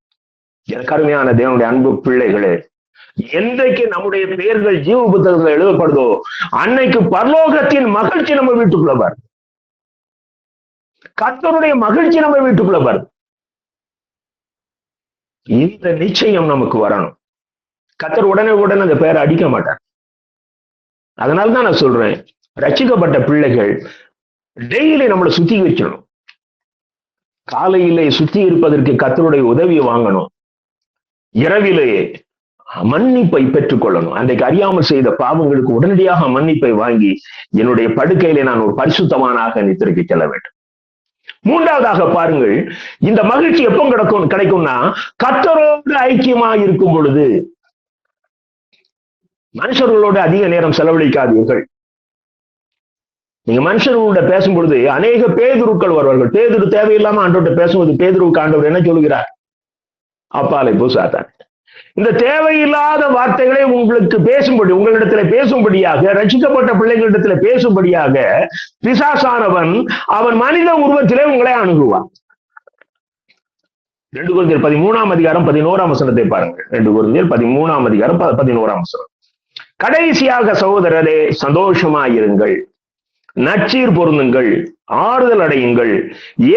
எனக்கு அருமையான தேவனுடைய அன்பு பிள்ளைகளே, என்றைக்கு நம்முடைய பெயர்கள் ஜீவ புத்தகத்துல எழுதப்படுதோ அன்னைக்கு பரலோகத்தின் மகிழ்ச்சி நம்ம வீட்டுக்குள்ள வருது. கர்த்தருடைய மகிழ்ச்சி நம்ம வீட்டுக்குள்ள வருது. இந்த நிச்சயம் நமக்கு வரணும். கர்த்தர் உடனே அந்த பெயரை அடிக்க மாட்டார். அதனால்தான் நான் சொல்றேன், ரட்சிக்கப்பட்ட பிள்ளைகள் டெய்லி நம்மளை சுத்திகரிக்கணும். காலையிலே சுத்தி இருப்பதற்கு கர்த்தருடைய உதவியை வாங்கணும். இரவிலேயே மன்னிப்பை பெற்றுக்கொள்ளணும். அன்றைக்கு அறியாமல் செய்த பாவங்களுக்கு உடனடியாக மன்னிப்பை வாங்கி என்னுடைய படுக்கையிலே நான் ஒரு பரிசுத்தமானாக நித்திரைக்கு செல்ல வேண்டும். 3வதாக பாருங்கள், இந்த மகிழ்ச்சி எப்போ கிடைக்கும்னா கர்த்தரோடு ஐக்கியமாக இருக்கும் பொழுது. மனுஷர்களோடு அதிக நேரம் செலவழிக்காதீர்கள். நீங்க மனுஷர்களோட பேசும் பொழுது அநேக பேதுருக்கள் வருவார்கள். பேதுரு தேவையில்லாம ஆண்டவர்கிட்ட பேசும்போது பேதுருவுக்கு ஆண்டவர் என்ன சொல்லுகிறார்? அப்பாலை போ சாத்தான். இந்த தேவையில்லாத வார்த்தைகளை உங்களிடத்துல பேசும்படியாக, ரட்சிக்கப்பட்ட பிள்ளைகளிடத்துல பேசும்படியாக பிசாசானவன் அவன் மனித உருவத்திலே உங்களை அணுகுவான். 2 கொரிந்தியர் 13ஆம் அதிகாரம் 11ஆம் வசனத்தை பாருங்கள். 2 கொரிந்தியர் 13ஆம் அதிகாரம் 11ஆம் வசனம். கடைசியாக சகோதரரே, சந்தோஷமாயிருங்கள், நற்சீர் பொருந்துங்கள், ஆறுதல் அடையுங்கள்,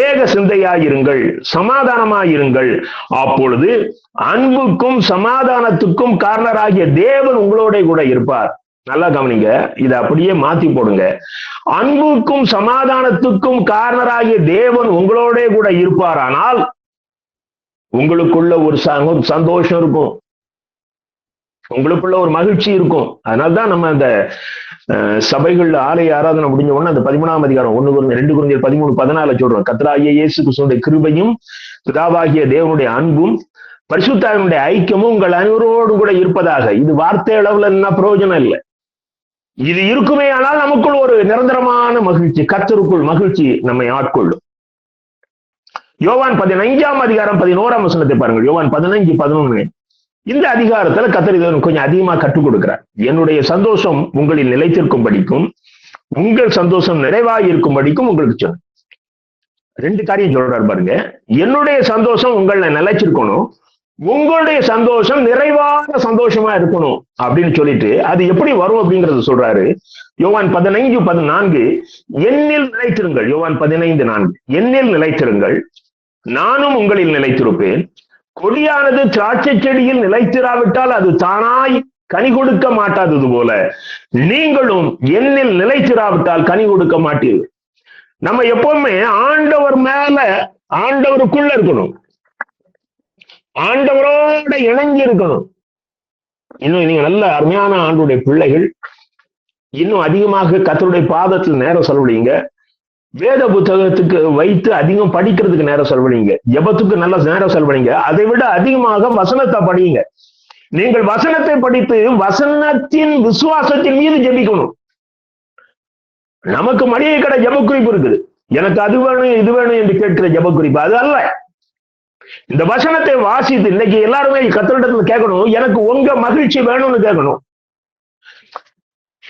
ஏக சிந்தையாயிருங்கள், சமாதானமாயிருங்கள். அப்பொழுது அன்புக்கும் சமாதானத்துக்கும் காரணராகிய தேவன் உங்களோட கூட இருப்பார். நல்லா கவனிங்க, இதை அப்படியே மாத்தி போடுங்க. அன்புக்கும் சமாதானத்துக்கும் காரணராகிய தேவன் உங்களோட கூட இருப்பாரானால் உங்களுக்குள்ள ஒரு சந்தோஷம் இருக்கும், உங்களுக்குள்ள ஒரு மகிழ்ச்சி இருக்கும். அதனால்தான் நம்ம அந்த சபைகள்ல ஆலய ஆராதனை முடிஞ்ச உடனே அந்த 13ஆம் அதிகாரம் 2 கொரிந்தியர் 13:14 சொல்றோம். கர்த்தராகிய இயேசு கிறிஸ்துவினுடைய கிருபையும் பிதாவாகிய தேவனுடைய அன்பும் பரிசுத்தாவினுடைய ஐக்கியமும் உங்கள் அனைவரோடு கூட இருப்பதாக. இது வார்த்தை அளவுல என்ன பிரயோஜனம் இல்லை. இது இருக்குமே ஆனால் நமக்குள் ஒரு நிரந்தரமான மகிழ்ச்சி, கர்த்தருக்குள் மகிழ்ச்சி நம்மை ஆட்கொள்ளும். யோவான் 15:11 பாருங்கள். யோவான் 15:11. இந்த அதிகாரத்துல கர்த்தர் கொஞ்சம் அதிகமா கற்றுக் கொடுக்கிறார். என்னுடைய சந்தோஷம் உங்களில் நிலைத்திருக்கும் படிக்கும், உங்கள் சந்தோஷம் நிறைவாக இருக்கும் படிக்கும் உங்களுக்கு சொன்ன 2 காரியம் சொல்றாரு பாருங்க. என்னுடைய சந்தோஷம் உங்களை நிலைச்சிருக்கணும், உங்களுடைய சந்தோஷம் நிறைவான சந்தோஷமா இருக்கணும் அப்படின்னு சொல்லிட்டு அது எப்படி வரும் அப்படிங்கறது சொல்றாரு. யோவான் 15:14 என்னில் நிலைத்திருங்கள். யோவான் 15:4 என்னில் நிலைத்திருங்கள், நானும் உங்களில் நிலைத்திருப்பேன். கொடியானது திராட்சை செடியில் நிலைத்திராவிட்டால் அது தானாய் கனி கொடுக்க மாட்டாதது போல நீங்களும் என்னில் நிலைத்திராவிட்டால் கனி கொடுக்க மாட்டீர்கள். நம்ம எப்பவுமே ஆண்டவர் மேல, ஆண்டவருக்குள்ள இருக்கணும், ஆண்டவரோட இணைஞ்சு இருக்கணும். இன்னும் நீங்க நல்ல அருமையான ஆண்டுடைய பிள்ளைகள், இன்னும் அதிகமாக கர்த்தருடைய பாதத்தில் நேரம் செலவழிங்க. வேத புத்தகத்துக்கு வைத்து அதிகம் படிக்கிறதுக்கு நேரம் செலவழிங்க. ஜெபத்துக்கு நல்ல நேரம் செலவழிங்க. அதை விட அதிகமாக வசனத்தை படியுங்க. நீங்கள் வசனத்தை படித்து வசனத்தின் விசுவாசத்தின் மீது ஜெபிக்கணும். நமக்கு மளிகை கடை ஜெபக்குறிப்பு இருக்குது, எனக்கு அது வேணும் இது வேணும் என்று கேட்கிற ஜெபக்குறிப்பு அது அல்ல. இந்த வசனத்தை வாசித்து இன்னைக்கு எல்லாருமே கர்த்தரிடத்துல கேட்கணும், எனக்கு உங்க மகிழ்ச்சி வேணும்னு கேட்கணும்.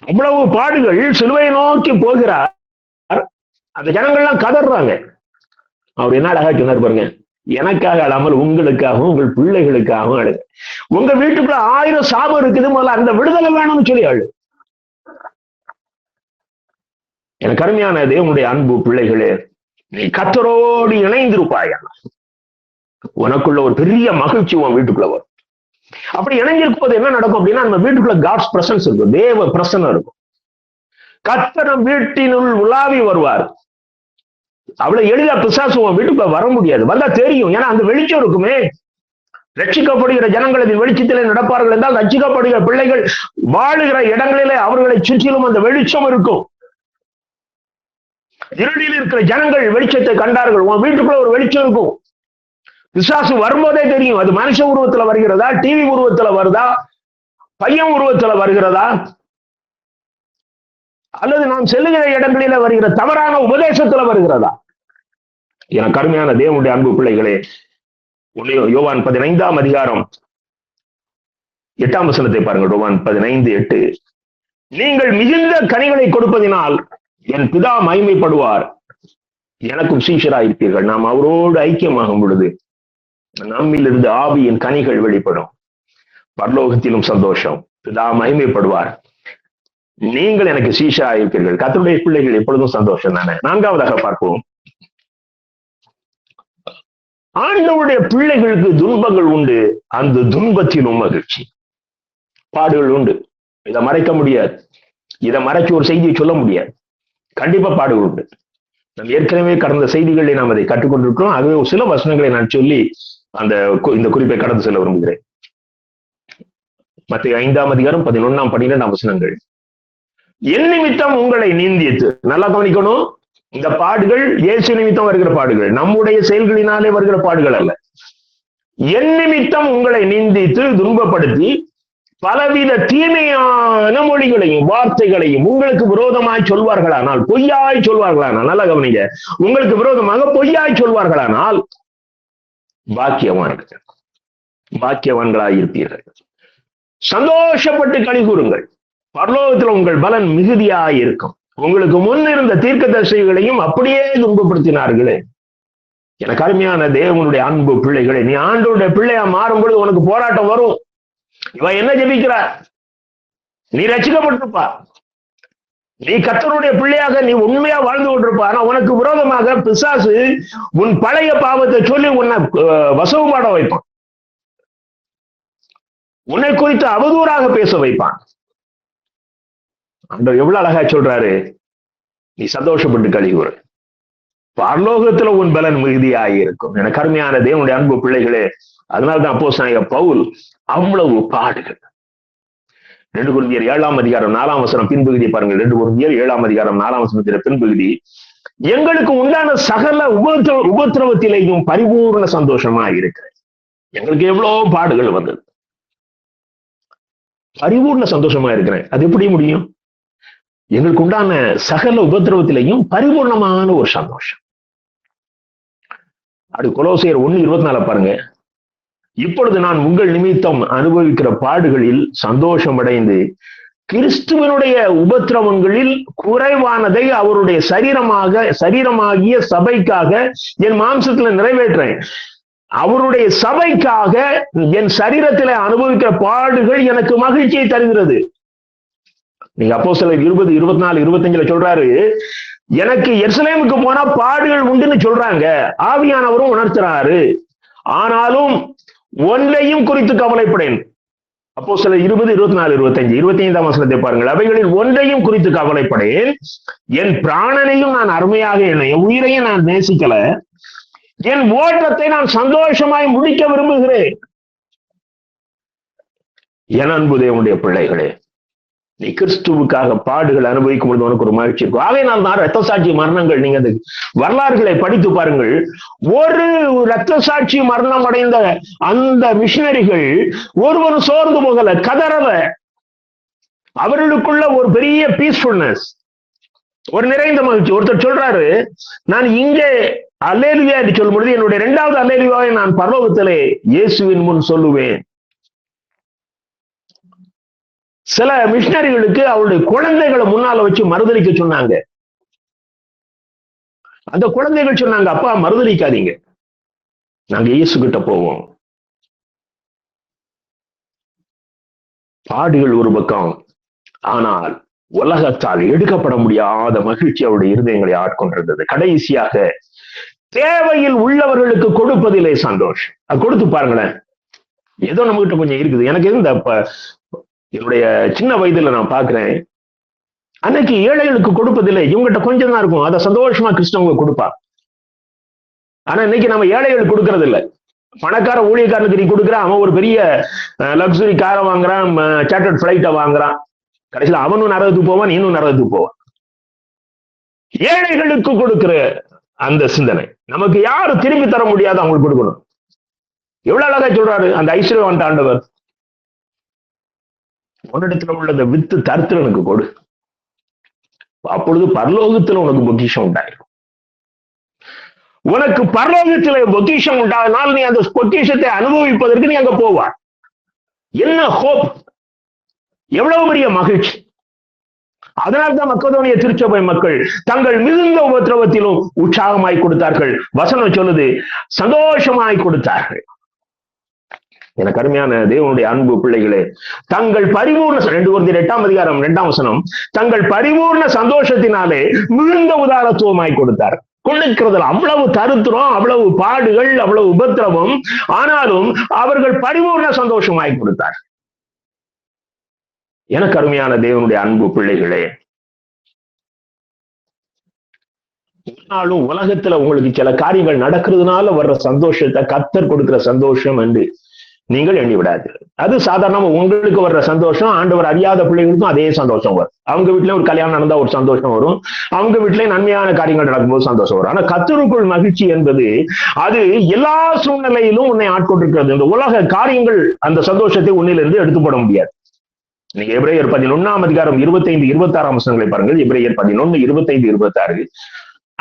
அவ்வளவு பாடுகள் சிலுவையை நோக்கி போகிறார், அந்த ஜனங்கள்லாம் கதறாங்க. அவர் என்ன அழகா சொன்னார் பாருங்க, எனக்காக அழாமல் உங்களுக்காகவும் உங்கள் பிள்ளைகளுக்காகவும் அழுங்க. உங்க வீட்டுக்குள்ள 1000 சாபம் இருக்குது, முதல்ல அந்த விடுதலை வேணும்னு சொல்லி அழு. எனக்கு அருமையான தேவனுடைய அன்பு பிள்ளைகளே, நீ கர்த்தரோடு இணைந்திருப்பாயா, உனக்குள்ள ஒரு பெரிய மகிழ்ச்சி உன் வீட்டுக்குள்ள வரும். அப்படி இணைஞ்சிருக்கும் போது என்ன நடக்கும் அப்படின்னா, நம்ம வீட்டுக்குள்ள காட்ஸ் பிரசன்ஸ் இருக்கும், தேவ பிரசன்னம் இருக்கும். கர்த்தர் வீட்டினுள் உலாவி வருவார். அவ்வளவு எளிதா பிசாசு உன் வீட்டுக்குள்ள வர முடியாது. வந்தா தெரியும், ஏன்னா அந்த வெளிச்சம் இருக்குமே. ரட்சிக்கப்படுகிற ஜனங்களின் வெளிச்சத்திலே நடப்பார்கள் என்றால் ரட்சிக்கப்படுகிற பிள்ளைகள் வாழுகிற இடங்களிலே அவர்களை சுற்றிலும் அந்த வெளிச்சம் இருக்கும். இருளில் இருக்கிற ஜனங்கள் வெளிச்சத்தை கண்டார்கள். உன் வீட்டுக்குள்ள ஒரு வெளிச்சம் இருக்கும். பிசாசு வரும்போதே தெரியும், அது மனுஷ உருவத்துல வருகிறதா, டிவி உருவத்துல வருதா, பையன் உருவத்துல வருகிறதா, அல்லது நாம் செல்லுகிற இடங்களில வருகிற தவறான உபதேசத்துல வருகிறதா. என கருமையான தேவனுடைய அன்பு பிள்ளைகளே, யோவான் 15:8 பாருங்கள். யோவான் 15:8 நீங்கள் மிகுந்த கனிகளை கொடுப்பதினால் என் பிதா மகிமைப்படுவார், எனக்கும் சீஷராயிருப்பீர்கள். நாம் அவரோடு ஐக்கியமாகும் பொழுது நம்மிலிருந்து ஆவியின் கனிகள் வெளிப்படும். பரலோகத்திலும் சந்தோஷம், பிதா மகிமைப்படுவார், நீங்கள் எனக்கு சீஷராயிருப்பீர்கள். கர்த்தருடைய பிள்ளைகள் எப்பொழுதும் சந்தோஷம் தானே. 4வதாக பார்ப்போம். ஆண்டவருடைய பிள்ளைகளுக்கு துன்பங்கள் உண்டு, அந்த துன்பத்திலும் மகிழ்ச்சி. பாடுகள் உண்டு, இதை மறைக்க முடியாது. இதை மறைச்சு ஒரு செய்தியை சொல்ல முடியாது. கண்டிப்பா பாடுகள் உண்டு. நாம் ஏற்கனவே கடந்த செய்திகளை நாம் அதை கற்றுக்கொண்டிருக்கிறோம். ஆகவே சில வசனங்களை நான் சொல்லி இந்த குறிப்பை கடந்து செல்ல விரும்புகிறேன். மத்தேயு 5:11-12 வசனங்கள். என் நிமித்தம் உங்களை நிந்தித்து, நல்லா கவனிக்கணும், இந்த பாடுகள் இயேசு நிமித்தம் வருகிற பாடுகள், நம்முடைய செயல்களினாலே வருகிற பாடுகள் அல்ல. என் நிமித்தம் உங்களை நிந்தித்து துன்பப்படுத்தி பலவித தீமையான மொழிகளையும் வார்த்தைகளையும் உங்களுக்கு விரோதமாய் சொல்வார்களானால், பொய்யாய் சொல்வார்களானால், நல்லா கவனிங்க, உங்களுக்கு விரோதமாக பொய்யாய் சொல்வார்களானால் பாக்கியவான்களாய் இருப்பீர்கள். சந்தோஷப்பட்டு களி கூறுங்கள், பரலோகத்தில் உங்கள் பலன் மிகுதியாய் இருக்கும். உங்களுக்கு முன் இருந்த தீர்க்கதரிசிகளையும் அப்படியே துன்பப்படுத்தினார்களே. எனக்கு அருமையான தேவனுடைய அன்பு பிள்ளைகளை, நீ ஆண்டவருடைய பிள்ளையா மாறும் பொழுது உனக்கு போராட்டம் வரும். இவன் என்ன ஜெபிக்கிறார்? நீ ரட்சிக்கப்பட்டிருப்பா, நீ கர்த்தருடைய பிள்ளையாக நீ உண்மையா வாழ்ந்து கொண்டிருப்பா. ஆனா உனக்கு விரோதமாக பிசாசு உன் பழைய பாவத்தை சொல்லி உன்னை வசவுபாட வைப்பான், உன்னை குறித்து அவதூறாக பேச வைப்பான். ஆண்டவர் எவ்வளவு அழகா சொல்றாரு, நீ சந்தோஷப்பட்டு கழிவுற, பரலோகத்துல உன் பலன் மிகுதியாகி இருக்கும். எனக்கு அருமையான தேவனுடைய அன்பு பிள்ளைகளே, அதனால்தான் அப்போஸ்தலனாகிய பவுல் அவ்வளவு பாடுகள். 2 கொரிந்தியர் 7:4 பின்பகுதி பாருங்கள். 2 கொரிந்தியர் 7:4 பின்பகுதி, எங்களுக்கு உண்டான சகல உபத்திரவத்திலேயும் பரிபூர்ண சந்தோஷமா இருக்கிறது. எங்களுக்கு எவ்வளவு பாடுகள் வந்தது. பரிபூர்ண சந்தோஷமா இருக்கிறேன். அது எப்படி முடியும்? எங்களுக்கு உண்டான சகல உபத்திரவத்திலையும் பரிபூர்ணமான ஒரு சந்தோஷம். அது கொலோசியர் 1:24 பாருங்க. இப்பொழுது நான் உங்கள் நிமித்தம் அனுபவிக்கிற பாடுகளில் சந்தோஷம் அடைந்து கிறிஸ்துவனுடைய உபத்திரவங்களில் குறைவானதை அவருடைய சரீரமாகிய சபைக்காக என் மாம்சத்துல நிறைவேற்றேன். அவருடைய சபைக்காக என் சரீரத்தில் அனுபவிக்கிற பாடுகள் எனக்கு மகிழ்ச்சியை தருகிறது. நீங்க அப்போஸ்தலர் 20, 24, 25 சொல்றாரு, எனக்கு எருசலேமுக்கு போனா பாடுகள் உண்டுன்னு சொல்றாங்க, ஆவியானவரும் உணர்த்துறாரு. ஆனாலும் ஒன்றையும் குறித்து கவலைப்படேன். அப்போஸ்தலர் 20, 24, 25, 25ஆம் வசனத்தை பாருங்கள். அவைகளில் ஒன்றையும் குறித்து கவலைப்படேன், என் பிராணனையும் நான் அருமையாக என் உயிரையும் நான் நேசிக்கல, என் ஓட்டத்தை நான் சந்தோஷமாய் முடிக்க விரும்புகிறேன். என் அன்பு தேவனுடைய பிள்ளைகளே, நீ கிறிஸ்துவுக்காக பாடுகள் அனுபவிக்கும் பொழுது உனக்கு ஒரு மகிழ்ச்சி இருக்கும். ஆகையினால் தான் இரத்த சாட்சி மரணங்கள், நீங்க அந்த வரலாறுகளை படித்து பாருங்கள். ஒரு இரத்த சாட்சி மரணம் அடைந்த அந்த மிஷினரிகள் ஒருவரும் சோர்ந்து போகல, கதறல. அவர்களுக்குள்ள ஒரு பெரிய பீஸ்ஃபுல்னஸ், ஒரு நிறைந்த மகிழ்ச்சி. ஒருத்தர் சொல்றாரு, நான் இங்கே அல்லேலூயா என்று சொல்லும் பொழுது என்னுடைய 2வது அல்லேலூயாவை நான் பரலோகத்திலே இயேசுவின் முன் சொல்லுவேன். சில மிஷினரிகளுக்கு அவருடைய குழந்தைகளை முன்னால வச்சு மறுதலிக்க சொன்னாங்க. அந்த குழந்தைகள் சொன்னாங்க, அப்பா மறுதலிக்காதீங்க, நாங்க இயேசு கிட்ட போவோம். பாடுகள் ஒரு பக்கம், ஆனால் உலகத்தால் எடுக்கப்பட முடியாத மகிழ்ச்சி அவருடைய இருதயங்களை ஆட்கொண்டிருந்தது. கடைசியாக தேவையில் உள்ளவர்களுக்கு கொடுப்பதிலே சந்தோஷம். அது கொடுத்து பாருங்களேன். ஏதோ நம்ம கிட்ட கொஞ்சம் இருக்குது. எனக்கு இந்த என்னுடைய சின்ன வயதுல நான் பாக்குறேன், அன்னைக்கு ஏழைகளுக்கு கொடுப்பதில்லை, இவங்ககிட்ட கொஞ்சம் தான் இருக்கும், அதை சந்தோஷமா கிறிஸ்தவங்க கொடுப்பார். ஆனா இன்னைக்கு நம்ம ஏழைகளுக்கு கொடுக்கறது இல்லை. பணக்கார ஊழியக்காரனுக்கு நீ கொடுக்குற, அவன் ஒரு பெரிய லக்ஸுரி காரை வாங்குறான், சார்ட்டர்ட் பிளைட்டை வாங்குறான், கடைசியில் அவனும் நரகத்துக்கு போவான், இன்னும் நரகத்துக்கு போவான். ஏழைகளுக்கு கொடுக்கிற அந்த சிந்தனை நமக்கு யாரும் திரும்பி தர முடியாது, அவங்களுக்கு கொடுக்கணும். எவ்வளவு அழகா சொல்றாரு அந்த ஐஸ்வர்யவான் ஆண்டவர், உன்னிடத்துல உள்ள வித்து தரித்திரனுக்கு கொடு, அப்பொழுது பரலோகத்துல உனக்கு பொக்கிஷம் உண்டாயிருக்கும். உனக்கு பரலோகத்துல பொக்கிஷம் உண்டானால் நீ அந்த பொக்கிஷத்தை அனுபவிப்பதற்கு நீ அங்க போவார். என்ன ஹோப், எவ்வளவு பெரிய மகிழ்ச்சி. அதனால்தான் மக்கதோனிய திருச்சபை மக்கள் தங்கள் மிகுந்த உபத்திரவத்திலும் உற்சாகமாய் கொடுத்தார்கள். வசனம் சொல்லுது, சந்தோஷமாய் கொடுத்தார்கள். எனக்கு அருமையான தேவனுடைய அன்பு பிள்ளைகளே, தங்கள் பரிபூர்ண 2 Corinthians 8ஆம் அதிகாரம் 2ஆம் வசனம், தங்கள் பரிபூர்ண சந்தோஷத்தினாலே மிகுந்த உதாரத்துவமாய் கொடுத்தார். கொடுக்கிறதுல அவ்வளவு தருத்திரம், அவ்வளவு பாடுகள், அவ்வளவு உபத்திரவம், ஆனாலும் அவர்கள் பரிபூர்ண சந்தோஷமாய் கொடுத்தார். எனக்கு அருமையான தேவனுடைய அன்பு பிள்ளைகளே, ஆனாலும் உலகத்துல உங்களுக்கு சில காரியங்கள் நடக்கிறதுனால வர்ற சந்தோஷத்தை கர்த்தர் கொடுக்கிற சந்தோஷம் என்று நீங்கள் எண்ணி விடாது. அது சாதாரணமா உங்களுக்கு வர்ற சந்தோஷம் ஆண்டவர் அறியாத பிள்ளைகளுக்கும் அதே சந்தோஷம் வரும். அவங்க வீட்டுல ஒரு கல்யாணம் நடந்தா ஒரு சந்தோஷம் வரும், அவங்க வீட்டுல நன்மையான காரியங்கள் நடக்கும்போது சந்தோஷம் வரும். ஆனா கர்த்தருக்குள் மகிழ்ச்சி என்பது அது எல்லா சூழ்நிலையிலும் உன்னை ஆட்கொண்டிருக்கிறது. இந்த உலக காரியங்கள் அந்த சந்தோஷத்தை உன்னிலிருந்து எடுத்துப்பட முடியாது. நீங்க எபிரேயர் 11ஆம் அதிகாரம் 25, 26ஆம் வசனங்களை பாருங்கள். எபிரேயர் 11, 25, 26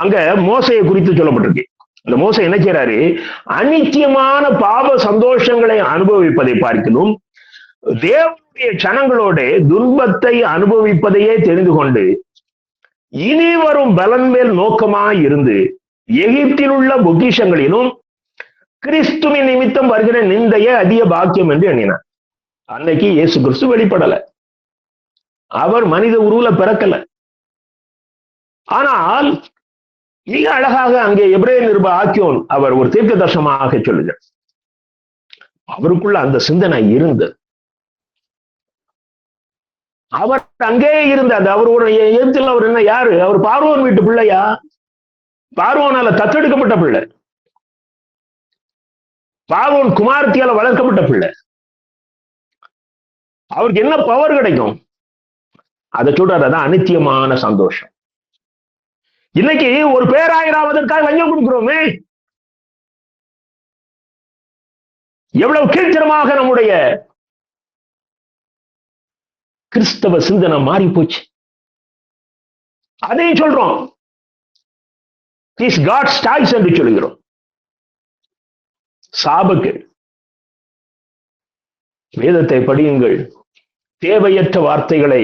அங்க மோசையை குறித்து சொல்லப்பட்டிருக்கு. அந்த மோசை என்ன செய்யறாரு, அநித்தியமான பாவ சந்தோஷங்களை அனுபவிப்பதை பார்க்கணும், தேவனுடைய ஜனங்களோட துன்பத்தை அனுபவிப்பதையே தெரிந்து கொண்டு இனி வரும் பலன் மேல் நோக்கமாய் இருந்து எகிப்தில் உள்ள பொக்கிஷங்களிலும் கிறிஸ்துவின் நிமித்தம் வருகிற நிந்தைய அதிக பாக்கியம் என்று எண்ணினார். அன்னைக்கு இயேசு கிறிஸ்து வெளிப்படல, அவர் மனித உருவுல பிறக்கல. ஆனால் மிக அழகாக அங்கே எபிரேய நிருப ஆக்கியோன் அவர் ஒரு தீர்க்க தரிசனமாக சொல்லுகிறார். அவருக்குள்ள அந்த சிந்தனை இருந்தது. அவர் அங்கே இருந்தது. அவருடைய எழுத்தில் அவர் என்ன, யாரு அவர்? பார்வோன் வீட்டு பிள்ளையா? பார்வோனால தத்தெடுக்கப்பட்ட பிள்ளை, பார்வோன் குமாரத்தியால வளர்க்கப்பட்ட பிள்ளை. அவருக்கு என்ன பவர் கிடைக்கும்? அதை சொல்றாரு, அதான் அநித்தியமான சந்தோஷம். இன்னைக்கு ஒரு பேராயிராவதற்காக லஞ்சம் கொடுக்கிறோமே, எவ்வளவு கீழ்த்தரமாக நம்முடைய கிறிஸ்தவ சிந்தனை மாறி போச்சு. அதையும் சொல்றோம், காட்ஸ் சாய்ஸ் என்று சொல்கிறோம். சாபக்கு வேதத்தை படியுங்கள். தேவையற்ற வார்த்தைகளை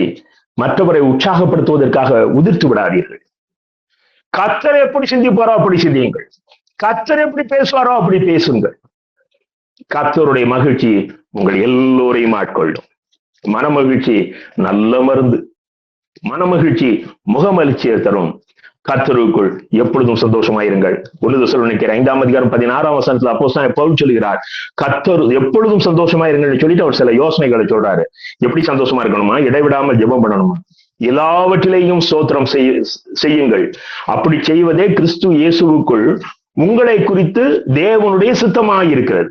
மற்றவரை உற்சாகப்படுத்துவதற்காக உதிர்த்து விடாதீர்கள். கர்த்தர் எப்படி சிந்திப்பாரோ அப்படி சிந்தியுங்கள். கர்த்தர் எப்படி பேசுவாரோ அப்படி பேசுங்கள். கர்த்தருடைய மகிழ்ச்சி உங்கள் எல்லோரையும் ஆட்கொள்ளும். மனமகிழ்ச்சி நல்ல மருந்து. மனமகிழ்ச்சி முகமகிழ்ச்சியை தரும். கர்த்தருக்குள் எப்பொழுதும் சந்தோஷமாயிருங்கள். 1 தெசலோனிக்கேயர் 5ஆம் அதிகாரம் 16ஆம் வசனத்துல அப்போஸ்தலன் பவுல் சொல்கிறார், கர்த்தர் எப்பொழுதும் சந்தோஷமாயிருங்கள் சொல்லிட்டு அவர் சில யோசனைகளை சொல்றாரு. எப்படி சந்தோஷமா இருக்கணுமா? இடைவிடாமல் ஜெபம் பண்ணணுமா? எல்லாவற்றிலேயும் ஸ்தோத்திரம் செய்யுங்கள். அப்படி செய்வதே கிறிஸ்து இயேசுவுக்குள் உங்களை குறித்து தேவனுடைய சித்தமாயிருக்கிறது.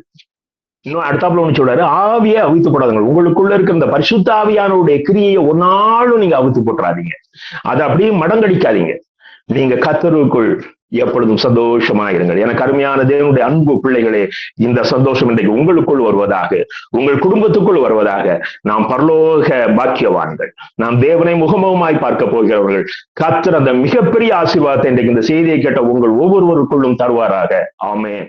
இன்னும் அடுத்தாப்புல ஒண்ணு சொல்றாரு, ஆவியை அவித்து போடாதீங்க. உங்களுக்குள்ள இருக்கிற இந்த பரிசுத்த ஆவியானவருடைய கிரியையை ஒரு நாளும் நீங்க அவித்து போட்டுறாதீங்க. அதை அப்படியே மடங்கடிக்காதீங்க. நீங்க கர்த்தருக்குள் எப்பொழுதும் சந்தோஷமாயிருங்கள். எனக்கு அருமையான தேவனுடைய அன்பு பிள்ளைகளே, இந்த சந்தோஷம் இன்றைக்கு உங்களுக்குள் வருவதாக, உங்கள் குடும்பத்துக்குள் வருவதாக. நாம் பரலோக பாக்கியவான்கள். நாம் தேவனை முகமுகமாய் பார்க்க போகிறவர்கள். கர்த்தர் அந்த மிகப்பெரிய ஆசீர்வாதத்தை இன்றைக்கு இந்த செய்தியை கேட்ட உங்கள் ஒவ்வொருவருக்குள்ளும் தருவாராக. ஆமென்.